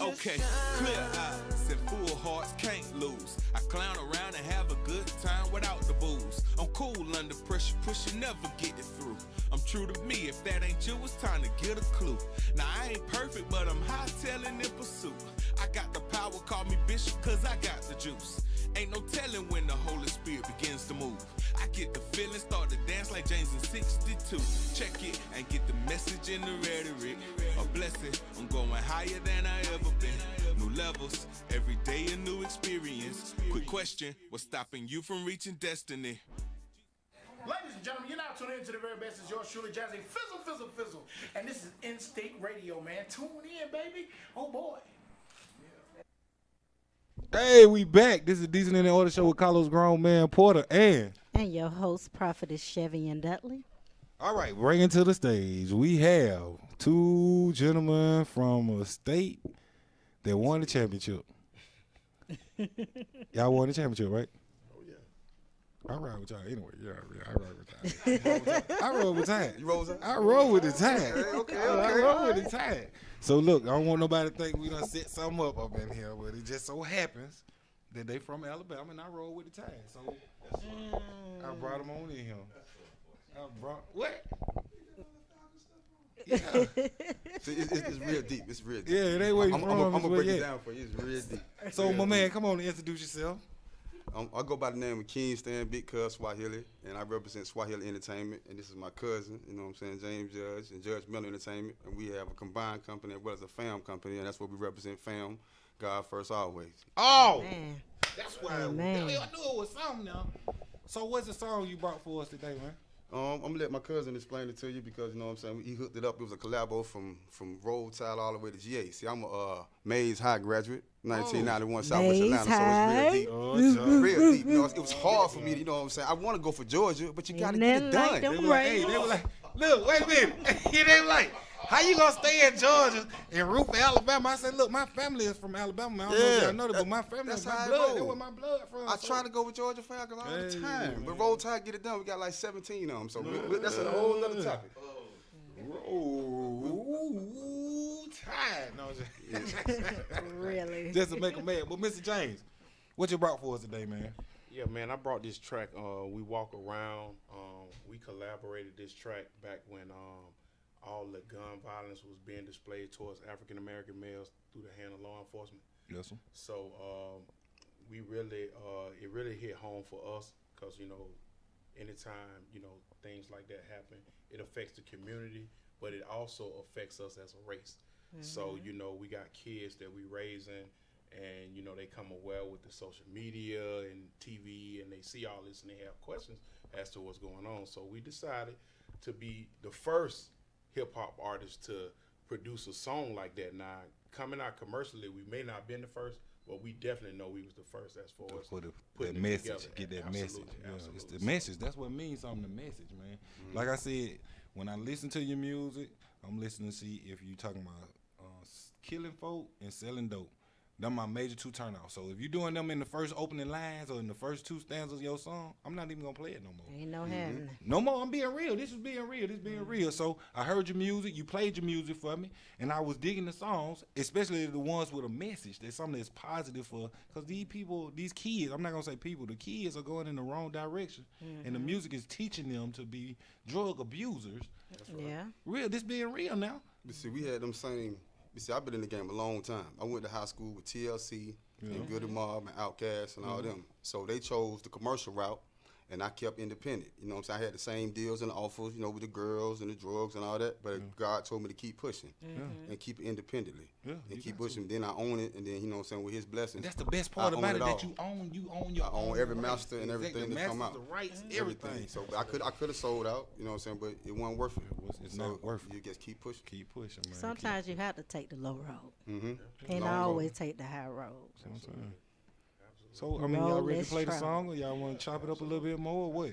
Okay, clear eyes and full hearts can't lose. I clown around and have a good time without the booze. I'm cool under pressure, push you never get it through. I'm true to me, if that ain't you, it's time to get a clue. Now I ain't perfect, but I'm high-tailing in pursuit. I got the power, call me Bishop, cause I got the juice. Ain't no telling when the Holy Spirit begins to move. I get the feeling, start to dance like James in 62. Check it and get the message in the rhetoric. A blessing, I'm going higher than I ever been. New levels, every day a new experience. Quick question, what's stopping you from reaching destiny? Ladies and gentlemen, you're now tuning into the very best. It's yours truly, Jazzy Fizzle, Fizzle, Fizzle. And this is In-State Radio, man. Tune in, baby. Oh, boy. Hey, we back. This is Decent in the Order Show with Carlos Grown Man Porter and your host, Prophetess Chevy and Dudley. All right, bringing to the stage, we have two gentlemen from a state that won the championship. Y'all won the championship, right? Oh, yeah. I ride with y'all anyway. Yeah, I ride with y'all. I roll with Tide. You roll with Tide? I roll with the Tide. Okay. I roll with the Tide. So, look, I don't want nobody to think we done set something up in here, but it just so happens that they from Alabama, and I roll with the Tide. So, I brought them on in here. I brought, what? Yeah. See, it's real deep. It's real deep. Yeah, it ain't where you from. I'm going to break it down for you. It's real deep. So, my man, come on and introduce yourself. I go by the name of Kingsman, Big Cuz Swahili, and I represent Swahili Entertainment. And this is my cousin, you know what I'm saying, James Judge and Judge Miller Entertainment. And we have a combined company as well as a fam company, and that's what we represent, fam, God first always. Oh, man. That's why I knew it was something now. So what's the song you brought for us today, man? I'm going to let my cousin explain it to you because, you know what I'm saying, he hooked it up. It was a collabo from Roll Tide all the way to GA. See, I'm a Mays High graduate, 1991 Southwest Atlanta, so it's real deep. Real deep. You know, it was hard for me, you know what I'm saying. I want to go for Georgia, but you got to get it done. They were like, look, wait a minute. They were like, how you going to stay in Georgia and root for Alabama? I said, look, my family is from Alabama. I don't know if y'all know that, but my family is my blood. That's where my blood from. I try to go with Georgia Falcons all the time. But Roll Tide get it done. We got like 17 of them, so that's a whole other topic. Roll Tide. No, really? Just to make them mad. But Mr. James, what you brought for us today, man? Yeah, man, I brought this track, We Walk Around. We collaborated this track back when all the gun violence was being displayed towards African-American males through the hand of law enforcement. Yes, sir. So we really, it really hit home for us because, you know, anytime, you know, things like that happen, it affects the community, but it also affects us as a race. So, you know, we got kids that we raising and, you know, they come aware with the social media and TV and they see all this and they have questions as to what's going on. So we decided to be the first hip-hop artist to produce a song like that. Now, coming out commercially, we may not have been the first, but we definitely know we was the first as far as putting the message, together. get that Absolutely, message. Yeah, absolutely. it's the message. That's what means something, the message, man. Like I said, when I listen to your music, I'm listening to see if you talking about killing folk and selling dope. Them my major 2 turnoffs. So if you doing them in the first opening lines or in the first 2 stanzas of your song, I'm not even gonna play it no more. Ain't no happening. No more. I'm being real. This is being real. This being real. So I heard your music. You played your music for me, and I was digging the songs, especially the ones with a message. There's something that's positive for, because these people, these kids. I'm not gonna say people. The kids are going in the wrong direction, and the music is teaching them to be drug abusers. That's right. Yeah. Real. This being real now. But see, we had them same. You see, I've been in the game a long time. I went to high school with TLC and Goody Mob and Outkast and all them. So they chose the commercial route, and I kept independent. You know what I'm saying? I had the same deals and offers, you know, with the girls and the drugs and all that. But God told me to keep pushing and keep it independently and keep pushing. Then I own it, and then, you know what I'm saying, with his blessings. That's the best part about it, that you own your I own every master and everything that come out. The rights, everything. So I could have sold out, you know what I'm saying, but it wasn't worth it. It's not worth it. You just keep pushing. Keep pushing, man. Sometimes you have to take the low road. And I always take the high road. So, I mean, y'all ready to play the song, or y'all want to chop it up a little bit more, or what?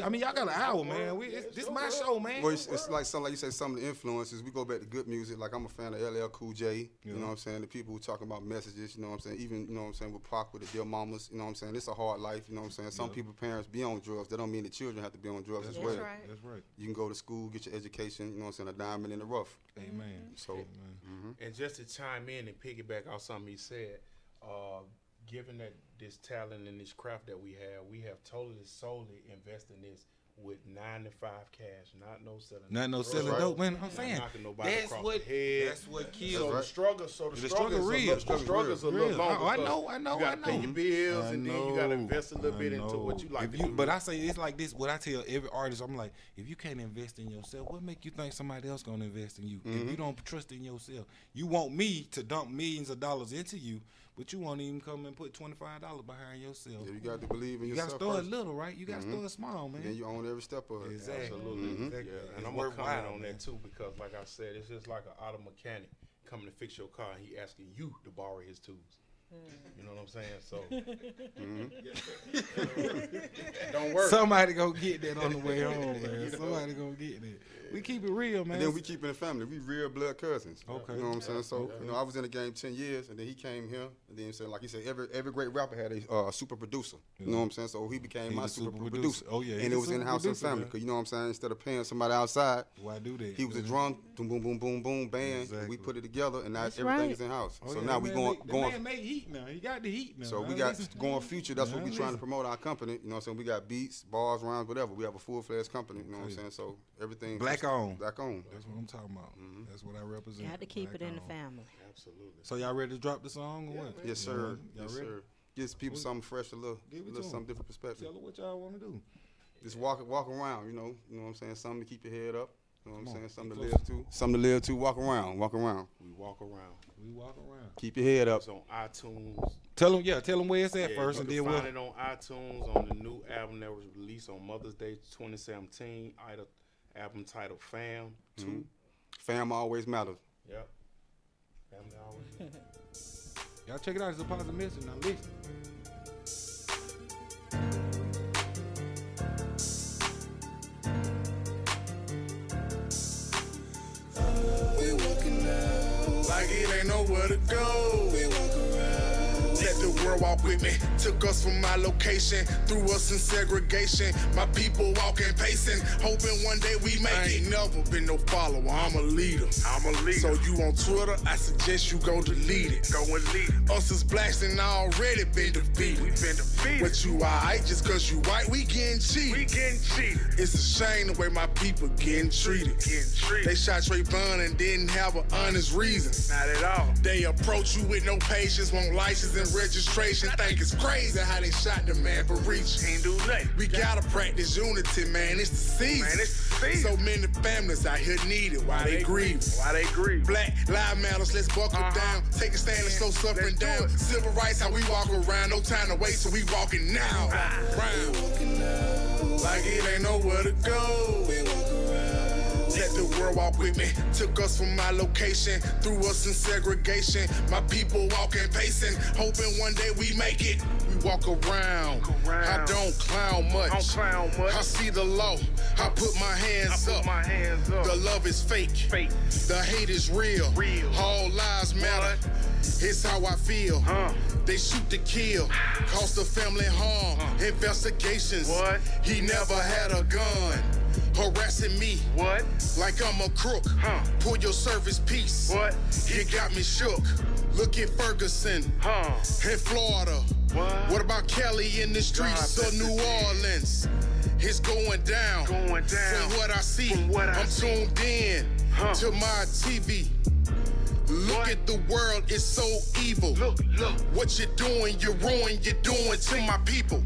I mean, y'all got an hour, man. This is my show, man. Well, it's like something like you said, some of the influences. We go back to good music. Like, I'm a fan of LL Cool J. You know what I'm saying? The people who talking about messages, you know what I'm saying? Even, you know what I'm saying, with Pac, with the Dear Mamas, you know what I'm saying? It's a hard life, you know what I'm saying? Some people, parents be on drugs. That don't mean the children have to be on drugs as well. That's right. That's right. You can go to school, get your education, you know what I'm saying, a diamond in the rough. Amen. So, And just to chime in and piggyback off something he said, given that this talent and this craft that we have totally solely invested in this with 9 to 5 cash, not no selling dope, man. I'm saying that's what kills. So the struggle is a little longer. I know. You gotta pay your bills, and then you gotta invest a little bit into what you like to do. But I say it's like this. What I tell every artist, I'm like, if you can't invest in yourself, what make you think somebody else gonna invest in you? If you don't trust in yourself, you want me to dump millions of dollars into you, but you won't even come and put $25 behind yourself. Yeah, you got to believe in yourself. You got to start little, right? You got to start small, man. Then you own every step of it. Exactly. Absolutely. Exactly. Yeah. And I'm going to comment on that, too, because, like I said, it's just like an auto mechanic coming to fix your car, and he asking you to borrow his tools. You know what I'm saying? So, don't work. Somebody gonna get that on the way home, man. Somebody gonna get that. We keep it real, man. And then we keep it in the family. We real blood cousins. Okay. You know what I'm saying? So, you know, I was in the game 10 years, and then he came here, and then said, like he said, every great rapper had a super producer. You know what I'm saying? So he became my super producer. Oh yeah. And it was in the house and family. Cause you know what I'm saying? Instead of paying somebody outside, why do that? He was a drum, boom, boom, boom, boom, boom, band. Exactly. We put it together, and now everything is in house. Oh, so yeah, now we going. Man made heat now. He got the heat now. So we got going future. That's what we trying to promote our company. You know what I'm saying? We got beats, bars, rhymes, whatever. We have a full-fledged company. You know what I'm saying? So everything black on. Black on. That's what I'm talking about. That's what I represent. You have to keep it in the family. Absolutely. So y'all ready to drop the song or what? Yes, sir. Y'all Yes, ready? sir. Gives people something fresh, a little something different perspective. Tell them what y'all want to do. Just walk around. You know what I'm saying? Something to keep your head up. You know what I'm saying? Something to live to. Something to live to. Walk around. We walk around. We walk around. Keep your head up. It's on iTunes. Tell them where it's at first, you and can then we'll find it on iTunes on the new album that was released on Mother's Day 2017. Album titled Fam 2. Fam always matters. Yep. Family always matters. Y'all check it out. It's a positive message. Now listen. We walking out like it ain't nowhere to go. We walk around. Let the world walk with me. Took us from my location, threw us in segregation. My people walking, pacing, hoping one day we make it. I ain't never been no follower, I'm a leader. So you on Twitter, I suggest you go delete it. Go and lead it. Us as blacks and already been defeated. We been defeated. But you alright, just cause you white, we getting cheated. It's a shame the way my people getting treated. They shot Trayvon and didn't have an honest reason. Not at all. They approach you with no patience, want license and registration. Think it's crazy how they shot the man for reaching. Ain't do nothing. We gotta practice unity, man. It's the season. So many families out here need it while they grieve. Black lives matters, let's buckle down. Take a stand and slow suffering down. Civil rights, how we walk around. No time to wait, so we walking now. Round. Like it ain't nowhere to go. We walk around. Let Let the world walk with me. Took us from my location, threw us in segregation. My people walking, pacing, hoping one day we make it. We walk around. I don't clown much. I see the law. I put my hands up. The love is fake. The hate is real. All lives matter. It's how I feel. They shoot to kill, cause the family harm. Investigations. He never had a gun. Harassing me. Like I'm a crook. Pull your service piece. It got me shook. Look at Ferguson in Florida. What about Kelly in the streets of New Orleans? It's going down. From what I see, I'm tuned in to my TV. Look at the world, it's so evil. Look. What you're doing, you're doing to my people.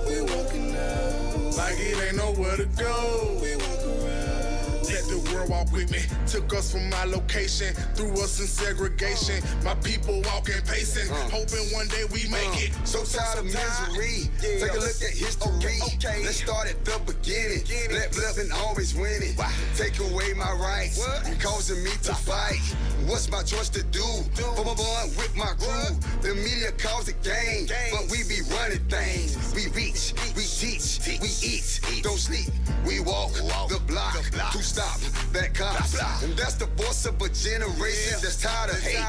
We walking out like it ain't nowhere to go. We walk around. Let the world walk with me. Took us from my location, threw us in segregation. My people walking, pacing, hoping one day we make it. So tired of misery. Take a look at history. Let's start at the beginning. Let bluffing always win it. Take away my rights. You causing me to fight. What's my choice to do? For my bond with my crew. The media calls it game, but we be running things. We reach, we teach, we eat, don't sleep. We walk the block to stop that cops. And that's the voice of a generation that's tired of hate.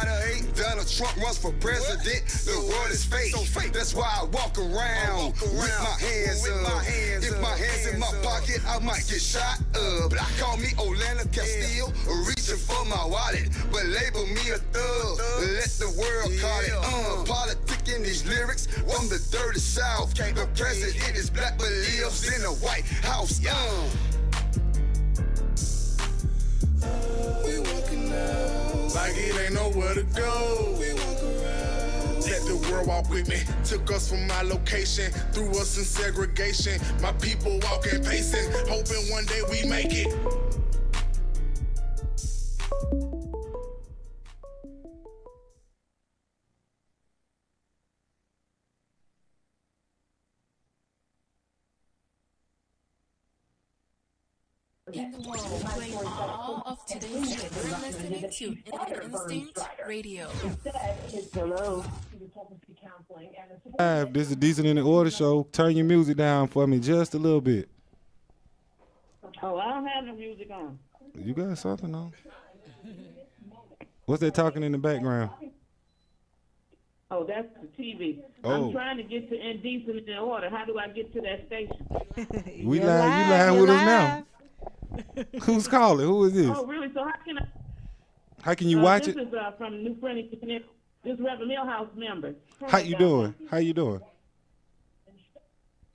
Donald Trump runs for president. The world is fake. That's why I walk around with my hands up. If my hands in my pocket, I might get shot up. Call me Orlando Castillo, reaching for my wallet, but label me a thug. Let the world call it politicking these lyrics from the dirty South. The president is black but lives in the White House. We walking out like it ain't nowhere to go. We walk around. Let the world walk with me. Took us from my location, threw us in segregation. My people walking, pacing, hoping one day we make it. In the world, playing all of today's hits. You're listening to Instinct Radio. Hello. This is Decent in the Order show. Turn your music down for me just a little bit. Oh, I don't have no music on. You got something on? What's that talking in the background? Oh, that's the TV. Oh. I'm trying to get to Indecent in Order. How do I get to that station? We live. You live with us now. Who's calling? Who is this? Oh, really? So how can I? How can you watch this it? This is from New Friendly. This Reverend Millhouse member. How you doing? How you doing?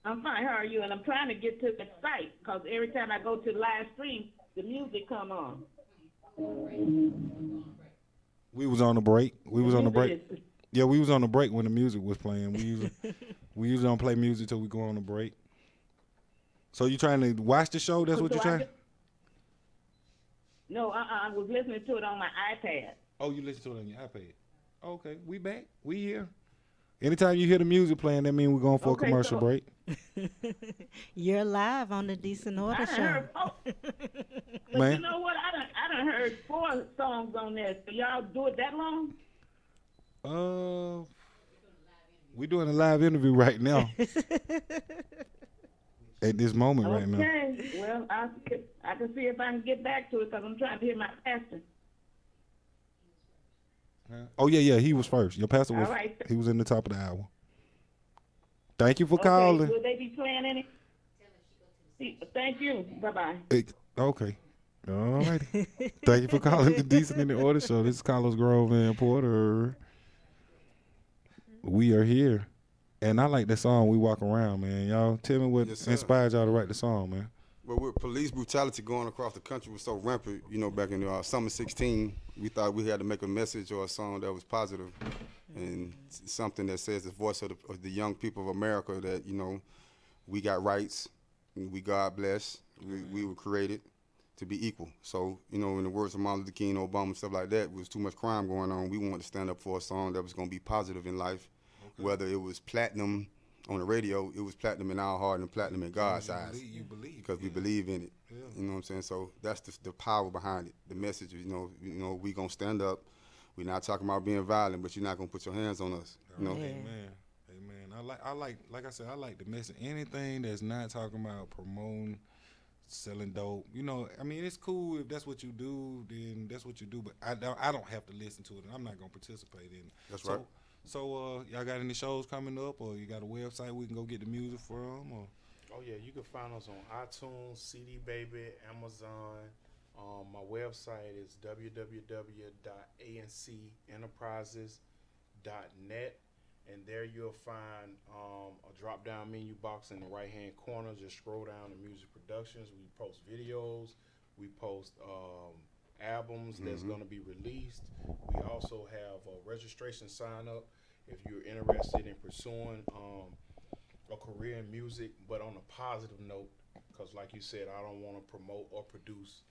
I'm fine. How are you? And I'm trying to get to the site because every time I go to the live stream, the music come on. We was on a break. We was on a break. Yeah, we was on a break when the music was playing. We usually don't play music till we go on a break. So you trying to watch the show? That's what you're trying? No, I was listening to it on my iPad. Oh, you listen to it on your iPad. Okay, we back. We here. Anytime you hear the music playing, that means we're going for a commercial break. You're live on the Decent Order show. But man, you know what? I done heard 4 songs on there. So y'all do it that long? We're doing a live interview right now. At this moment right now. Okay, well, I can see if I can get back to it because I'm trying to hear my pastor. Oh, yeah, he was first. Your pastor was, right. He was in the top of the hour. Thank you for calling. Will they be playing any? Thank you. Bye-bye. Okay. All right. Thank you for calling the Decent in the Order show. This is Carlos Grove and Porter. We are here. And I like that song, We Walk Around, man. Y'all tell me what inspired y'all to write the song, man. Well, with police brutality going across the country was so rampant, back in summer 16, we thought we had to make a message or a song that was positive and something that says the voice of the young people of America that, we got rights, and we God blessed, we were created to be equal. So, in the words of Martin Luther King, Obama, stuff like that, there was too much crime going on. We wanted to stand up for a song that was going to be positive in life. Whether it was platinum, on the radio, it was platinum in our heart and platinum in God's eyes. You believe. Because we believe in it. Yeah. You know what I'm saying? So that's the power behind it, the message. You know, we going to stand up. We're not talking about being violent, but you're not going to put your hands on us. You know? Amen. I like I said, I like the message. Anything that's not talking about promoting, selling dope. You know, I mean, it's cool if that's what you do, then that's what you do. But I don't have to listen to it, and I'm not gonna participate in it. That's right. So y'all got any shows coming up, or you got a website we can go get the music from, or? Oh yeah, you can find us on iTunes, CD Baby, Amazon. My website is www.ancenterprises.net. And there you'll find a drop-down menu box in the right-hand corner. Just scroll down to Music Productions. We post videos. We post albums that's going to be released. We also have a registration sign-up if you're interested in pursuing a career in music, but on a positive note, because like you said, I don't want to promote or produce.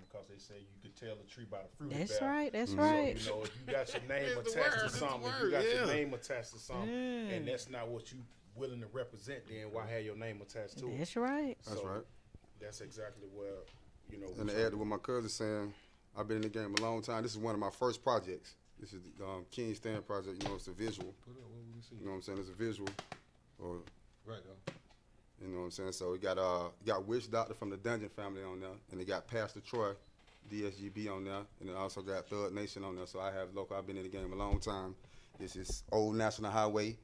Because they say you could tell the tree by the fruit. That's right. That's so, right. You know, if you got your name attached to something, and that's not what you willing to represent, then why have your name attached to it? That's right. That's right. That's exactly where, you know. And to add to what my cousin's saying, I've been in the game a long time. This is one of my first projects. This is the Kingsman project. You know, it's a visual. Put up what we can see. You know what I'm saying? It's a visual. Or right though. You know what I'm saying? So we got Witch Doctor from the Dungeon family on there, and they got Pastor Troy, DSGB on there, and they also got Thug Nation on there. So I have local. I've been in the game a long time. This is Old National Highway.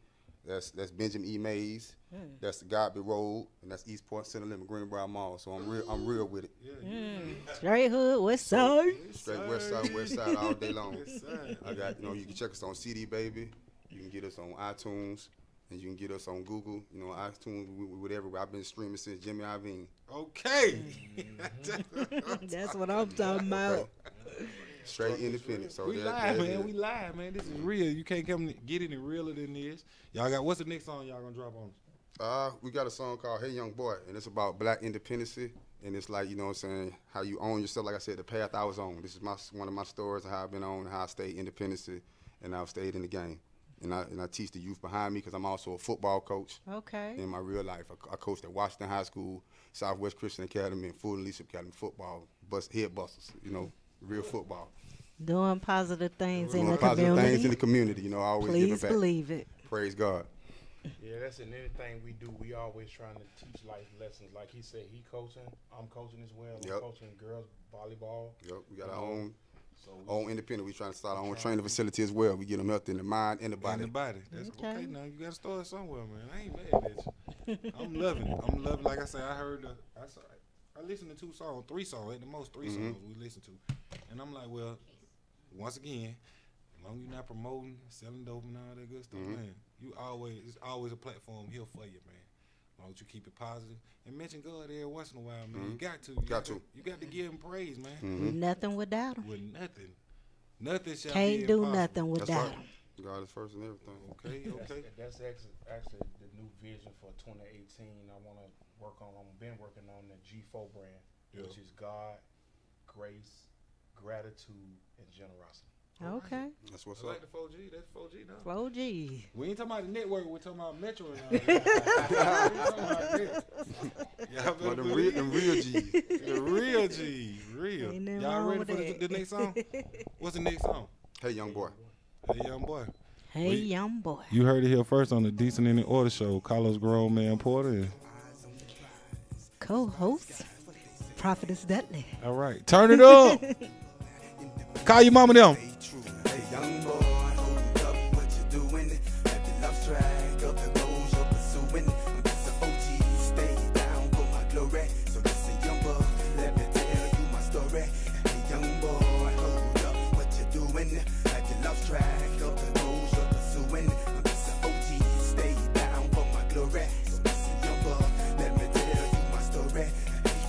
That's Benjamin E. Mays. That's the Godby Road, and that's East Point Center Limit, Greenbrier Mall. So I'm real with it. Straight hood, west side. Straight west side all day long. I got, you know, you can check us on CD Baby. You can get us on iTunes. And you can get us on Google, you know, iTunes, whatever. I've been streaming since Jimmy Iovine. Okay. That's what I'm talking about. Straight independent. So we live, man. We live, man. This is real. You can't come get any realer than this. Y'all got, what's the next song y'all gonna drop on us? We got a song called Hey Young Boy, and it's about black independency. And it's like, you know what I'm saying, how you own yourself. Like I said, the path I was on. This is one of my stories of how I've been on, how I stayed independency, and I've stayed in the game. And I teach the youth behind me because I'm also a football coach. Okay. In my real life, I coached at Washington High School, Southwest Christian Academy, and Fuller Leadership Academy football, head busters, you know, real football. Doing positive things in the positive community. Things in the community, you know, I always give it back. Please believe it. Praise God. Yeah, that's in anything we do. We always trying to teach life lessons. Like he said, he coaching, I'm coaching as well. I'm coaching girls volleyball. Yep, we got our own. Own independent. We trying to start our own training facility as well. We get them healthy in the mind and the body. In the body. That's okay. Now you got to start somewhere, man. I ain't mad at you. I'm loving it. I'm loving. Like I said, I listened to 3 songs at the most, 3 songs we listened to, and I'm like, well, once again, as long as you're not promoting, selling dope and all that good stuff, man, it's always a platform here for you, man. As long as you keep it positive and mention God every once in a while, man. You got to. You got to give him praise, man. Nothing without him. With nothing. Nothing shall Can't be do impossible. nothing without him. God is first and everything. Okay. That's actually the new vision for 2018. I've been working on the G4 brand, which is God, grace, gratitude, and generosity. Okay. That's what's I up. like the 4G. That's 4G now. 4G. We ain't talking about the network. We're talking about Metro and all that. The real G's. The real G's. Real. Y'all ready for the next song? What's the next song? Hey Young Boy. Hey Young Boy. Hey Young Boy. You heard it here first on the Decent in the Order show. Carlos Grown Man Porter. And co-host, Prophetess Dudley. All right. Turn it up. Call your mama them. Hey, young boy, hold up, what you doing? Have you lost track of the goals you're pursuing? I'm just an OG, stay down for my glory. So listen, young boy, let me tell you my story. Hey, young boy, hold up, what you doing? Have you lost track of the goals you're pursuing? I'm just an OG, stay down for my glory. So listen, young boy, let me tell you my story.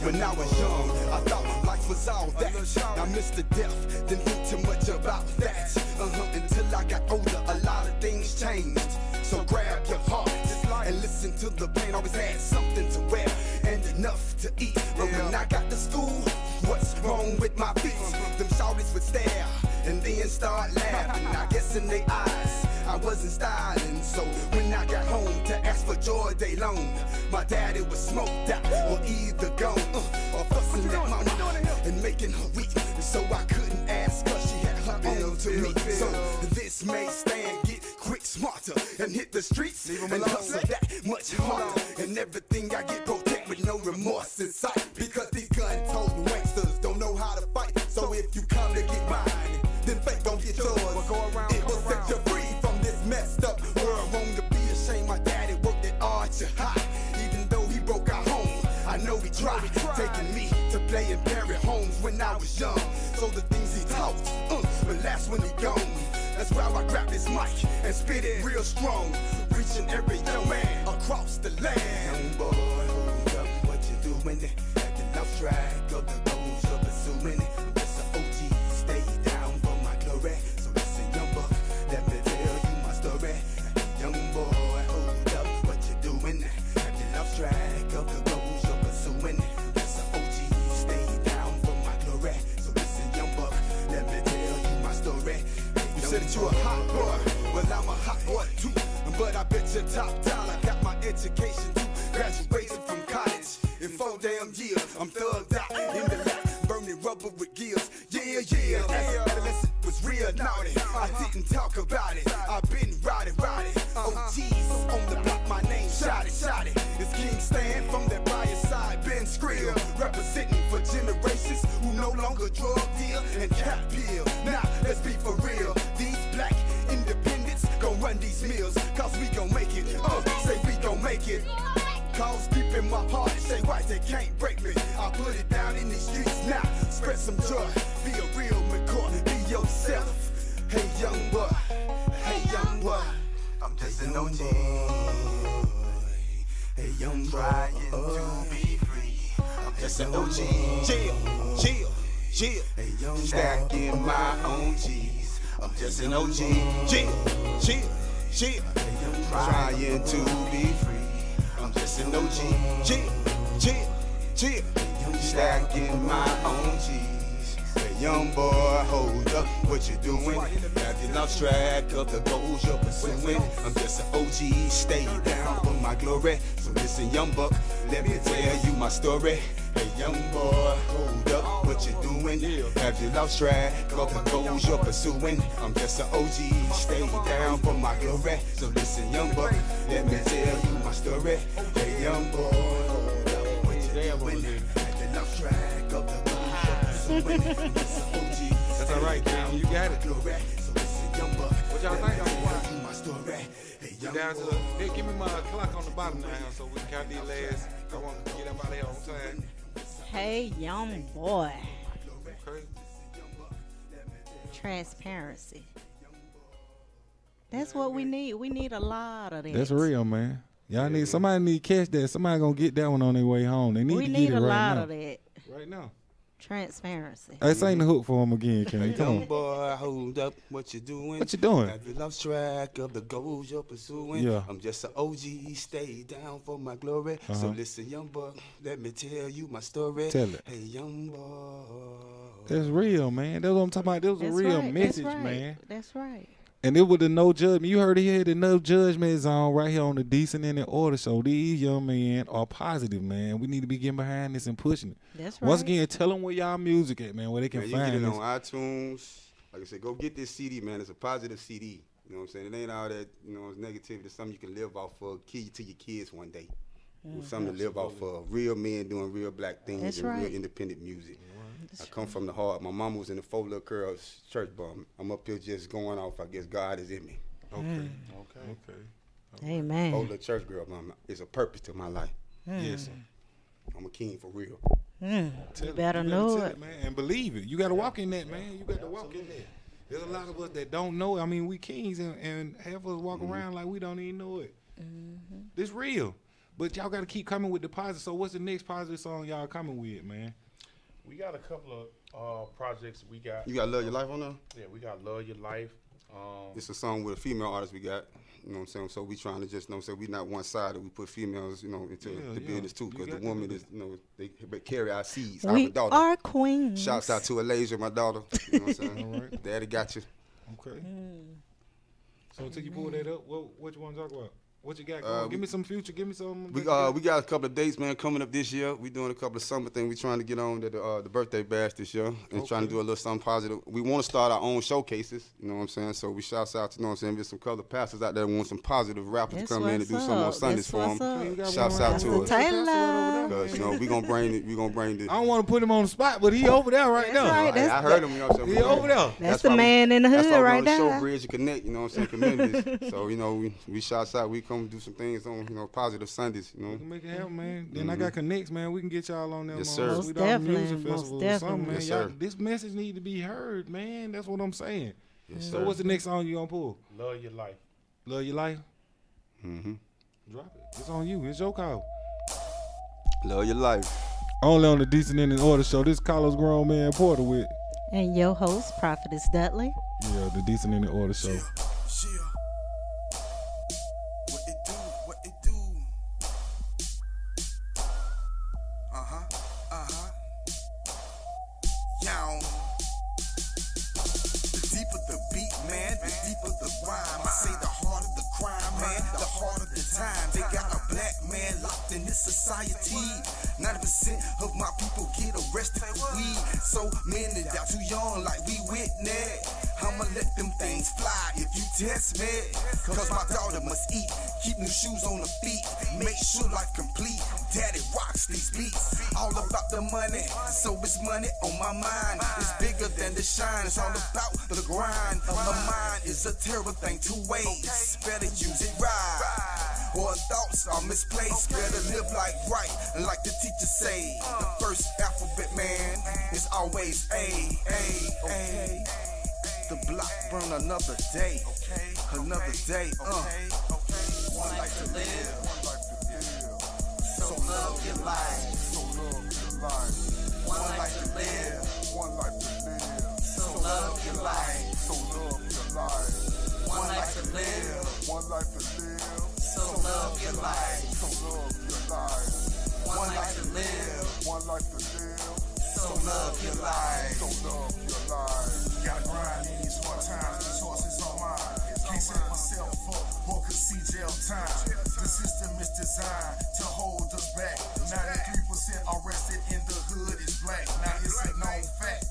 When I was young, I thought life was all that. I missed the death, didn't think too much about that. Until I got older, a lot of things changed. So grab your heart and listen to the pain. Always had something to wear and enough to eat. But when I got to school, what's wrong with my feet? Them shawties would stare and then start laughing. I guess in their eyes, I wasn't styling. So when I got home to ask for joy day long. My daddy was smoked out or either gone or fussing at my mama and making her weak. So I couldn't ask her, she had her own to me. So this may stand, get quick smarter and hit the streets and hustle that much harder. And everything I get protect with no remorse in sight. Because these gun-toting wanksters don't know how to fight. So if you come to get mine, then fake don't get yours. It will set you free from this messed up world. Wrong to be ashamed, my daddy worked at Archer High. Even though he broke our home, I know he tried. Taking me to play in parent homes when I was young. So the things he taught, but last when he gone. That's why I grabbed this mic and spit it real strong. Reaching every young man across the land. Young boy, hold up, what you doing? At the love track of the goals you're pursuing. I'm just an OG, stay down for my glory. So listen, young buck, let me tell you my story. Young boy, hold up, what you doing? At the love track of the goals you're pursuing. I'm just an OG, stay down for my glory. So listen, young buck, let me tell you my story. You said that you a hot boy, well I'm a hot boy too. But I bet you top down, I got my education too. Graduated from college in 4 damn years. I'm thugged out in the lab, burning rubber with gears. Yeah, yeah, adolescent was real naughty. I didn't talk about it, I've been riding. OGs on the block, my name shot it. It's Kingsman from that Briar side, Ben Skrill. Representing for generations who no longer drug deal and cap bill. Now, let's be for real, these black independents gon' run these mills, cause we gon' make it. Say we gon' make it. Cause deep in my heart, say why they can't break me. I put it down in these streets now. Spread some joy, be a real McCoy, be yourself. Hey young boy, I'm just an OG. Hey young boy, trying to be free. I'm just an OG. Chill. Hey young stacking my own G's. I'm just an OG. Chill. Trying to be free. I'm just an OG. Chill. Stacking my own G's. Hey, young boy, hold up, what you doing? Have you lost track of the goals you're pursuing? I'm just an OG, stay down for my glory. So listen, young buck, let me tell you my story. Hey, young boy, hold up, what you doing? Have you lost track of the goals you're pursuing? I'm just an OG, stay down for my glory. So listen, young buck, let me tell you my story. Hey, young boy, hold up, what you doing? Have you lost track of the goals you're pursuing? I'm just an OG. That's all right, Cam. You got it. So listen, young buck, what y'all think? I'm my story. Hey, young down to the, hey, give me my clock on the bottom now so we can count these last. I want to get up out of here on time. Hey, young boy. Okay. Transparency. That's what we need. We need a lot of that. That's real, man. Y'all need somebody need to catch that. Somebody gonna get that one on their way home. They need we to need get it a right lot now. of that. Right now. Transparency. Hey, sing the hook for him again, Kenny. Come Young on. boy, hold up, what you doing? What you doing? Have you lost track of the goals you're pursuing? Yeah. I'm just an OG, stay down for my glory. So listen, young boy, let me tell you my story. Tell it. Hey, young boy. That's real, man. That's what I'm talking about. That was a real message, man. That's right. And it was the no judgment. You heard it here, the no judgment zone right here on the Decent and in Order show. These young men are positive, man. We need to be getting behind this and pushing it. That's right. Once again, tell them where y'all music at, man, where they can Man, find you it. get it on iTunes. Like I said, go get this CD, man. It's a positive CD. You know what I'm saying? It ain't all that, it's negativity. It's something you can live off of, key to your kids one day. Something to live off of. Real men doing real black things. That's and right. real independent music. I come from the heart. My mama was in the Four Little Girls church bum. I'm up here just going off. I guess God is in me. Okay. Amen. Four Little church girl, mama. It's a purpose to my life. Yes. I'm a king for real. You better know it. Man, and believe it. You got to walk in that, man. You got to walk in that. There's a lot of us that don't know. I mean, we kings and half of us walk around like we don't even know it. This real. But y'all got to keep coming with the positive. So what's the next positive song y'all coming with, man? We got a couple of projects. We got. You got Love Your Life on there? Yeah, we got Love Your Life. It's a song with a female artist we got. You know what I'm saying? So we trying to just, we not one-sided. We put females, into the business too, because the woman is, they carry our seeds. We our daughter. are queens. Shouts out to Alasia, my daughter. You know what I'm saying? All right. Daddy got you. Okay. So until you pull that up, what you want to talk about? What you got going? Give me some future. Give me some. We got a couple of dates, man, coming up this year. We doing a couple of summer things. We trying to get on the birthday bash this year and trying to do a little something positive. We want to start our own showcases. You know what I'm saying? So we shouts out to, you know what I'm saying, there's some other pastors out there who want some positive rappers to come in and do some on Sundays for them. Shouts out to us. Because, you know, we gonna bring the. I don't want to put him on the spot, but he over there right now. Right. I heard him. You know what I'm saying? He over there. That's the man in the hood right there. there. Show Bridge and Connect. You know what I'm saying? Communities. So, you know, we shouts out. We come do some things on, you know, positive Sundays. You know. We can make it happen, man. Then I got connects, man. We can get y'all on there. Yes, sir. Most We definitely. music festival or something, man. Yes, sir. This message need to be heard, man. That's what I'm saying. Yes, so sir. what's the next song you gonna pull? Love Your Life. Love Your Life? Mm-hmm. Drop it. It's on you. It's your call. Love Your Life. Only on the Decent in the Order show. This Carlos Grown Man Porter with. And your host, Prophetess Dudley. Yeah, the Decent in the Order show. What it do? What it do? Yow. The deeper the beat, man, the deeper the rhyme. I say the harder the crime, man, the harder the time. They got a black man locked in this society. 90% of my people get arrested for weed. So many die too young like we witness. I'ma let them things fly if you test me. Cause my daughter must eat, keep new shoes on her feet, make sure life complete. Daddy rocks these beats, all about the money, so it's money on my mind. It's bigger than the shine, it's all about the grind. My mind is a terrible thing to waste, better use it right. Or thoughts are misplaced, better live like right, and like the teacher say, the first alphabet, man, is always A, A, A. The block burn another day, another day, One life to live, so love your life. One life to live, so love your life. One life to live, so love your life. One life to live, so love your life. Gotta grind in these hard times, these horses on mine. Can't set myself up or see jail time. The system is designed to hold us back. 93% arrested in the hood is black. Now it's a known fact.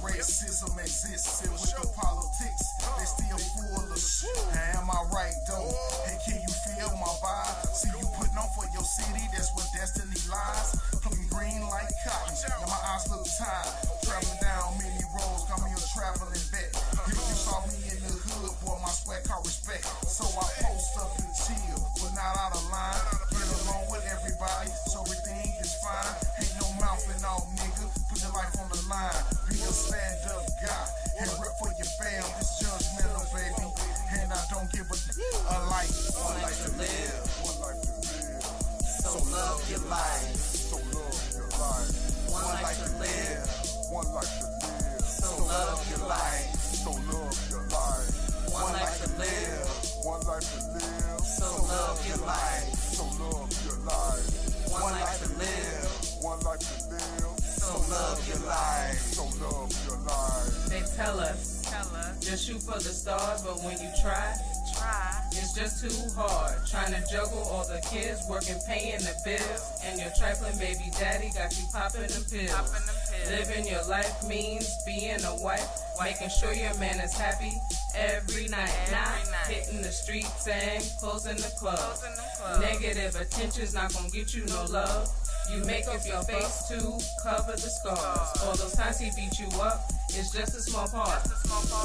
Racism exists, and with the politics, they still full of shit. Am I right though? Hey, can you feel my vibe? See you putting on for your city, that's where destiny lies. Looking green like cotton, now my eyes look tired. Traveling down many roads, got me a traveling vet. If you saw me in the hood, boy, my sweat caught respect. So I post up and chill, but not out of line. Get along with everybody, so everything is fine. Ain't no mouth in all, nigga. Put your life on the line. Be a stand-up guy and rep for your fam. It's judgmental, baby, and I don't give a life. One life to live, so love your life. One life to live, so love your life. One life to live, so love your life. One life to live, so love your life. They tell us, just shoot for the stars, but when you try, it's just too hard. Trying to juggle all the kids, working, paying the bills, and your trifling baby daddy got you popping them pills. Living your life means being a wife, making sure your man is happy every night. Not hitting the streets and closing the club. Negative attention's not gonna get you no love. You make up your face to cover the scars. All those times he beat you up, it's just a small part.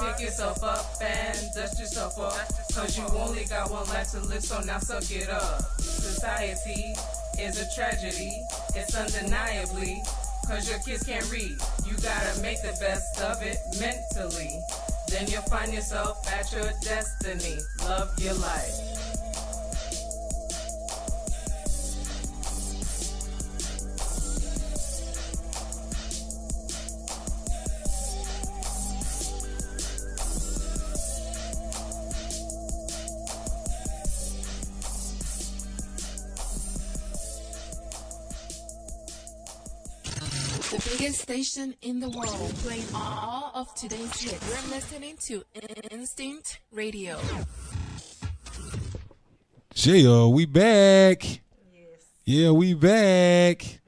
Pick yourself up and dust yourself up, cause you only got one life to live, so now suck it up. Society is a tragedy, it's undeniably, cause your kids can't read. You gotta make the best of it mentally, then you'll find yourself at your destiny. Love your life. The biggest station in the world, playing all of today's hits. You're listening to Instinct Radio. Yeah, we back. Yes. Yeah, we back.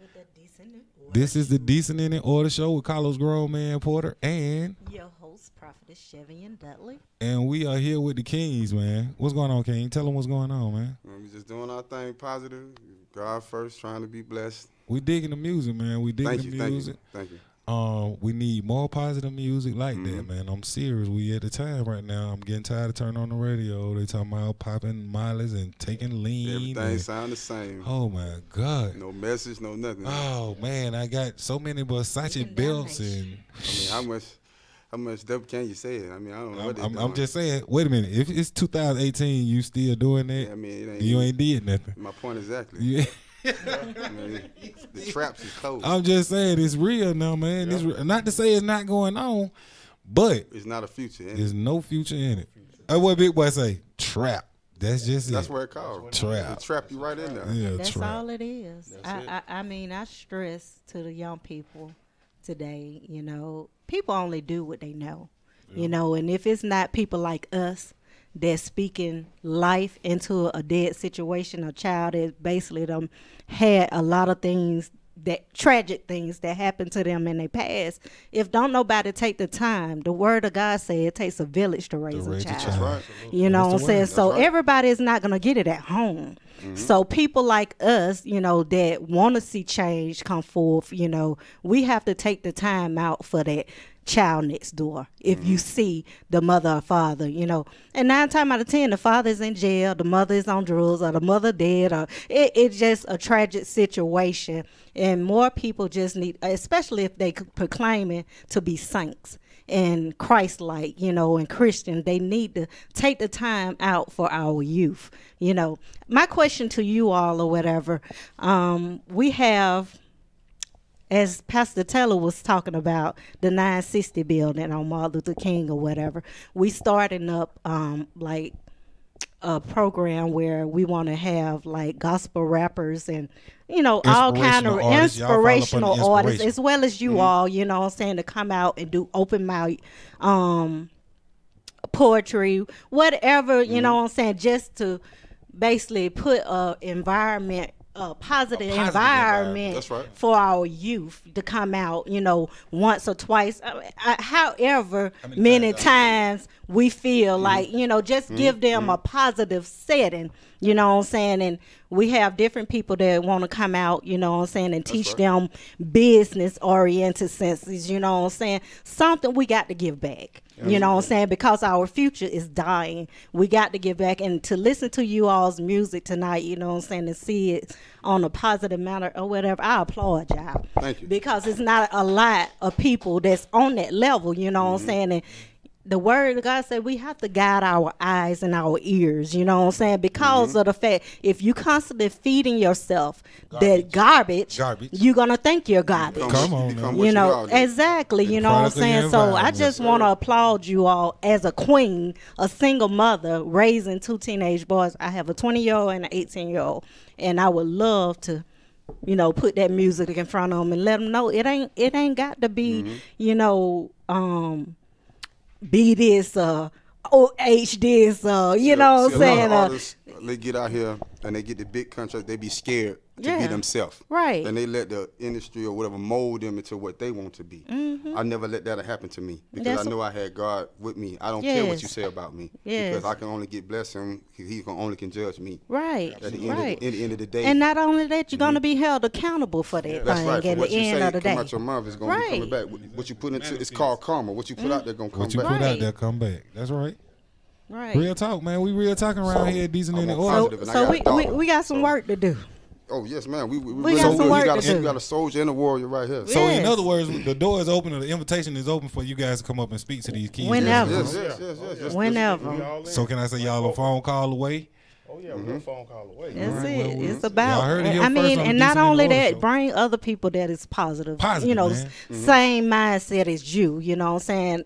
This is the Decent in Order show with Carlos Grown Man Porter and your host, Prophetess Chevian Dudley. And we are here with the Kings, man. What's going on, King? Tell them what's going on, man. We just doing our thing positive. God first, trying to be blessed. We digging the music, man. We digging the music. Thank you. We need more positive music like that, man. I'm serious. We at the time right now. I'm getting tired of turning on the radio. They talking about popping mileage and taking lean. Everything sound the same. Oh my God. No message, no nothing. Oh man, I got so many Versace belts and. I mean, how much double can you say it? I mean, I don't know what they're doing. I'm just saying. Wait a minute. If it's 2018, you still doing that? Yeah, I mean, you ain't did nothing. My point exactly. Yeah. I mean, the traps is closed. I'm just saying it's real now, man. Yeah. It's not to say it's not going on, but it's not a future. There's no future in it. What Big Boy say? Trap. That's just That's what it called. Trap. They trap you right in there. Yeah, that's trap. all it is. I mean, I stress to the young people today, you know, people only do what they know, you know, and if it's not people like us that's speaking life into a dead situation, a child that basically had a lot of things, that tragic things that happened to them in their past. If don't nobody take the time, the word of God said it takes a village to raise a child. That's right. You know what I'm saying? So everybody is not going to get it at home. So people like us, you know, that want to see change come forth, you know, we have to take the time out for that child next door. If you see the mother or father, you know, and 9 times out of 10, the father's in jail, the mother is on drugs, or the mother dead, or it's just a tragic situation. And more people just need, especially if they proclaiming to be saints and Christ-like, you know, and Christian, they need to take the time out for our youth. You know, my question to you all or whatever, we have, as Pastor Taylor was talking about, the 960 building on Martin Luther King or whatever, we starting up like a program where we want to have like gospel rappers and, you know, all kind of inspirational artists, as well as you all, you know what I'm saying, to come out and do open mic, poetry, whatever, you know what I'm saying, just to basically put a environment, a positive environment That's right. for our youth to come out, you know, once or twice, however many times we feel like, you know, just give them a positive setting, you know what I'm saying, and we have different people that want to come out, you know what I'm saying, and teach them business-oriented senses, you know what I'm saying, something we got to give back. You know what I'm saying? Because our future is dying. We got to give back. And to listen to you all's music tonight, you know what I'm saying, to see it on a positive manner or whatever, I applaud y'all. Thank you. Because it's not a lot of people that's on that level, you know what I'm saying? And the word of God said we have to guide our eyes and our ears, you know what I'm saying? Because of the fact, if you constantly feeding yourself that garbage, you're going to think you're garbage. Come on, you know, exactly, you know what I'm saying? So I just want to applaud you all as a queen, a single mother raising 2 teenage boys. I have a 20-year-old and an 18-year-old, and I would love to, you know, put that music in front of them and let them know it ain't got to be, you know, be this, OH this, you know what I'm saying? Artists, they get out here and they get the big contracts, they be scared to be themselves. Right. And they let the industry or whatever mold them into what they want to be. I never let that happen to me because I know I had God with me. I don't care what you say about me because I can only get blessed and he only can judge me. Right. At the end of the day. And not only that, you're going to be held accountable for that That's thing right. at What the you end say of the day. come out your mouth is going to be coming back. What you put into it's called karma. What you put out there going to come back. What you put out there come back. That's right. Right. Real talk, man. We real talking around here, decent in the order. So we got some work to do. Oh yes, man. We got some work to do. We got a soldier and a warrior right here. So in other words, the door is open, or the invitation is open for you guys to come up and speak to these kids. Whenever. Yes. Whenever. So can I say y'all a phone call away? Oh yeah, we're a phone call away. That's it. It's about. Heard it here I mean, first on and the not Decent only in the Order that, show. bring other people that is positive. You know, man. same mindset as you. You know what I'm saying?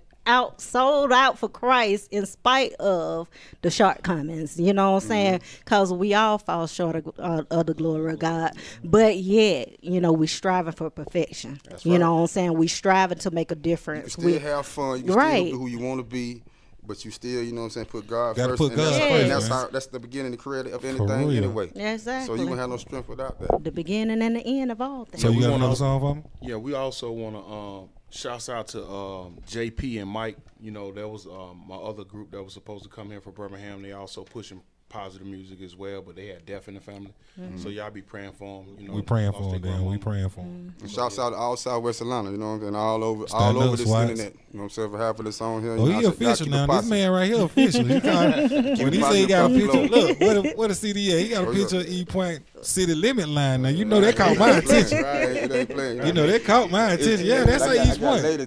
Sold out for Christ in spite of the shortcomings, you know what I'm saying? Because we all fall short of the glory of God. But yet, you know, we striving for perfection. You know what I'm saying? We striving to make a difference. You can still have fun. You can still do who you want to be. but you still, you know what I'm saying, put God Gotta first. put and God that's, first, and that's, man. how, that's the beginning and creator of For anything real. anyway. Exactly. So you won't have no strength without that. The beginning and the end of all things. So you got wanna another also- song for me? Yeah, we also want to shouts out to JP and Mike. You know, that was my other group that was supposed to come here for Birmingham. They also pushing positive music as well, but they had death in the family. So y'all be praying for them. You know, We praying lost for their him, Dan. grandmama. We praying for him. And shouts out to all Southwest Atlanta, you know what I'm saying, all over Stand up, this Swats. internet. You know what I'm saying, for half of this on here. Oh, you know, he I said, official y'all now. keep it This positive. man right here official. He got, when he say he got a picture, look, what a CD at? He got a Oh, yeah. picture of E Point City Limit line. Now, you know that caught my attention. Right, it ain't playing. You know, that caught my attention. Yeah, that's how East Point. I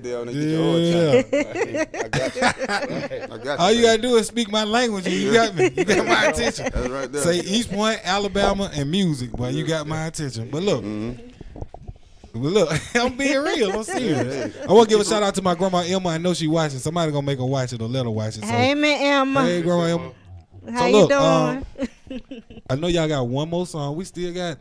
got you. I got you. All you got to do is speak my language and you got me. You got my attention. That's right there. Say East Point, Alabama, and music, boy. You got my attention. But look. But look, I'm being real. I'm serious. I want to give a shout out to my grandma Emma. I know she watching. Somebody gonna make her watch it or let her watch it. So, Hey, man, Emma. hey, grandma Emma. How So look, you doing? I know y'all got one more song. We still got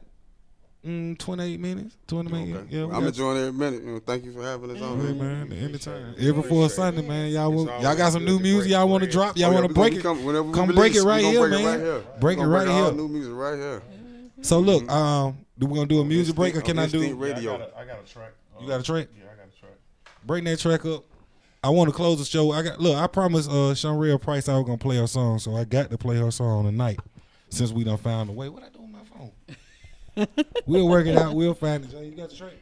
28 minutes, 20 minutes. Okay. Yeah, we I'm got enjoying every minute. You know, thank you for having us on. Hey, man, anytime. Every fourth Sunday, man. Y'all got some new music y'all want to drop? Y'all Oh, yeah, want to we break it? come- whenever we Come release, break it we right gonna here, break it man. right here. Break We it gonna right break all here. new music right here. So look, we gonna do a music break or can I do? Instinct Radio. I got a track. You got a track? Yeah, I got a track. Bring that track up. I want to close the show. I promised Shanrea Price I was gonna play her song, so I got to play her song tonight. Since we done found a way. What I do with my phone? We'll work it out. We'll find it. You got the track?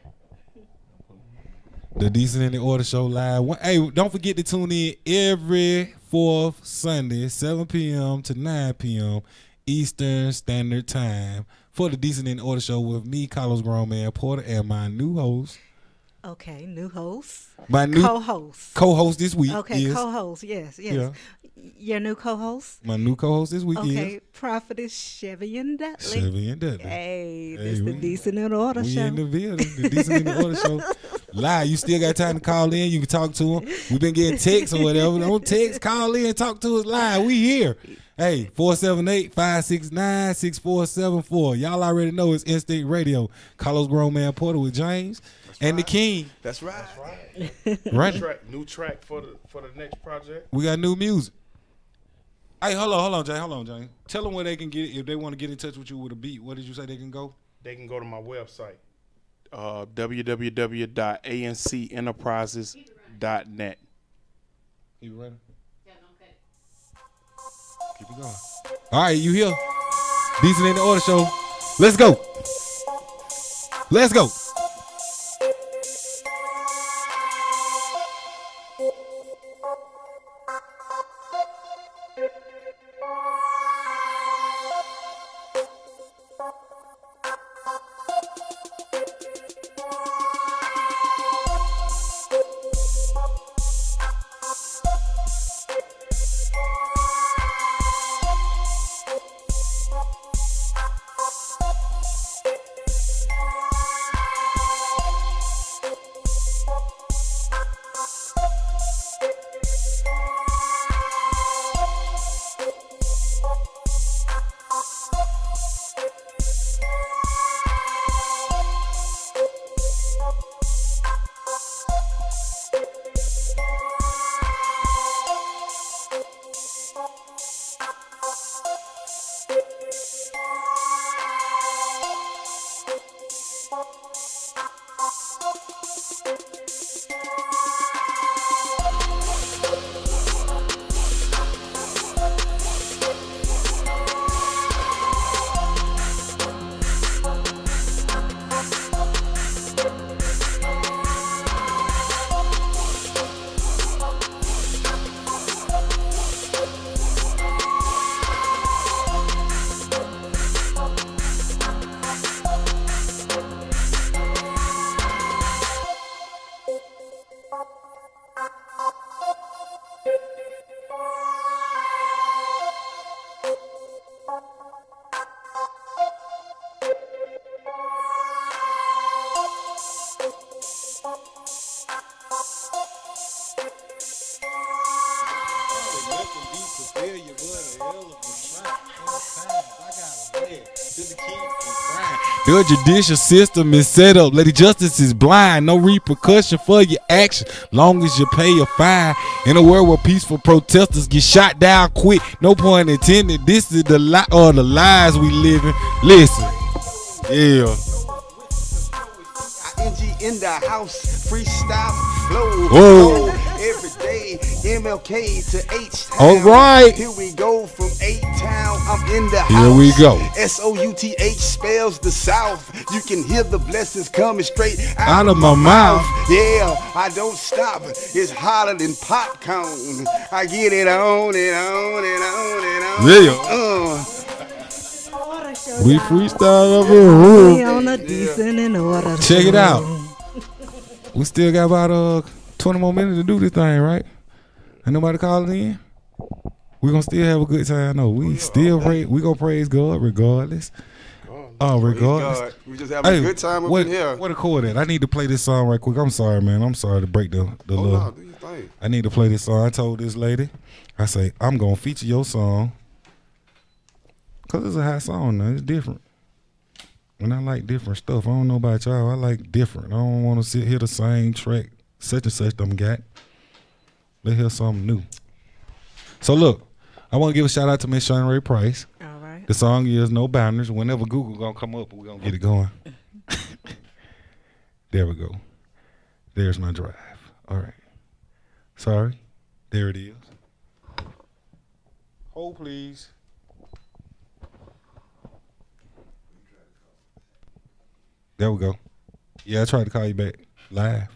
The Decent in the Order Show live. Hey, don't forget to tune in every fourth Sunday, 7 p.m. to 9 p.m. Eastern Standard Time for the Decent in the Order Show with me, Carlos Grown Man Porter, and my new host. Okay, new host. My new co-host. Co-host this week. Okay, is, co-host. Yes. Yeah. Your new co-host. My new co-host this week Okay, is Prophetess Chevy and Dudley. Chevy and Dudley. Hey, Hey, this the we- Decent in Order We Show. in the building. The Decent in the Order Show. Live. You still got time to call in. You can talk to them. We've been getting texts or whatever. Don't text. Call in. Talk to us live. We here. Hey, 478-569-6474. Y'all already know it's Instinct Radio. Carlos Grown Man Porter with James and the King. That's right. Right. New track for the next project. We got new music. Hey, hold on, James. Tell them where they can get it if they want to get in touch with you with a beat. Where did you say they can go? They can go to my website, www.ancenterprises.net. You ready? Keep it going. All right, you here? Decent in the Order Show. Let's go. Let's go. The judicial system is set up. Lady Justice is blind. No repercussion for your action, long as you pay a fine. In a world where peaceful protesters get shot down quick, no point intended. This is the lie or the lies we live in. Listen, yeah. NG in the house, freestyle flow. Whoa. Every day, MLK to H-Town. All right. Here we go from A-Town. I'm in the house. Here we go. SOUTH spells the South. You can hear the blessings coming straight out of my mouth. Yeah, I don't stop. It's hotter than popcorn. I get it on and on and on and on. Yeah. We freestyle up We here. on a decent in order. Check it out. We still got about 20 more minutes to do this thing, right? Ain't nobody calling in. We gonna still have a good time though. We gonna praise God regardless. Regardless. God. We just having a good time up in here. What a chord at? I need to play this song right quick. I'm sorry, man. I'm sorry to break the Oh, law. no, do your thing. I need to play this song. I told this lady, I say, I'm gonna feature your song. Cause it's a hot song now. It's different. And I like different stuff. I don't know about y'all. I like different. I don't want to hear the same track such and such them got. Let's hear something new. So look, I want to give a shout out to Miss Shawn Ray Price. All right. The song is No Boundaries. Whenever Google gonna come up, we're gonna get it going. There we go. There's my drive. All right. Sorry. There it is. Hold please. There we go. Yeah, I tried to call you back live.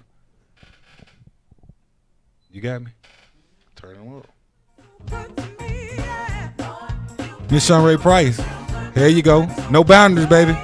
You got me? Turn them up. Miss Shawn Ray Price. Here you go. No boundaries, baby.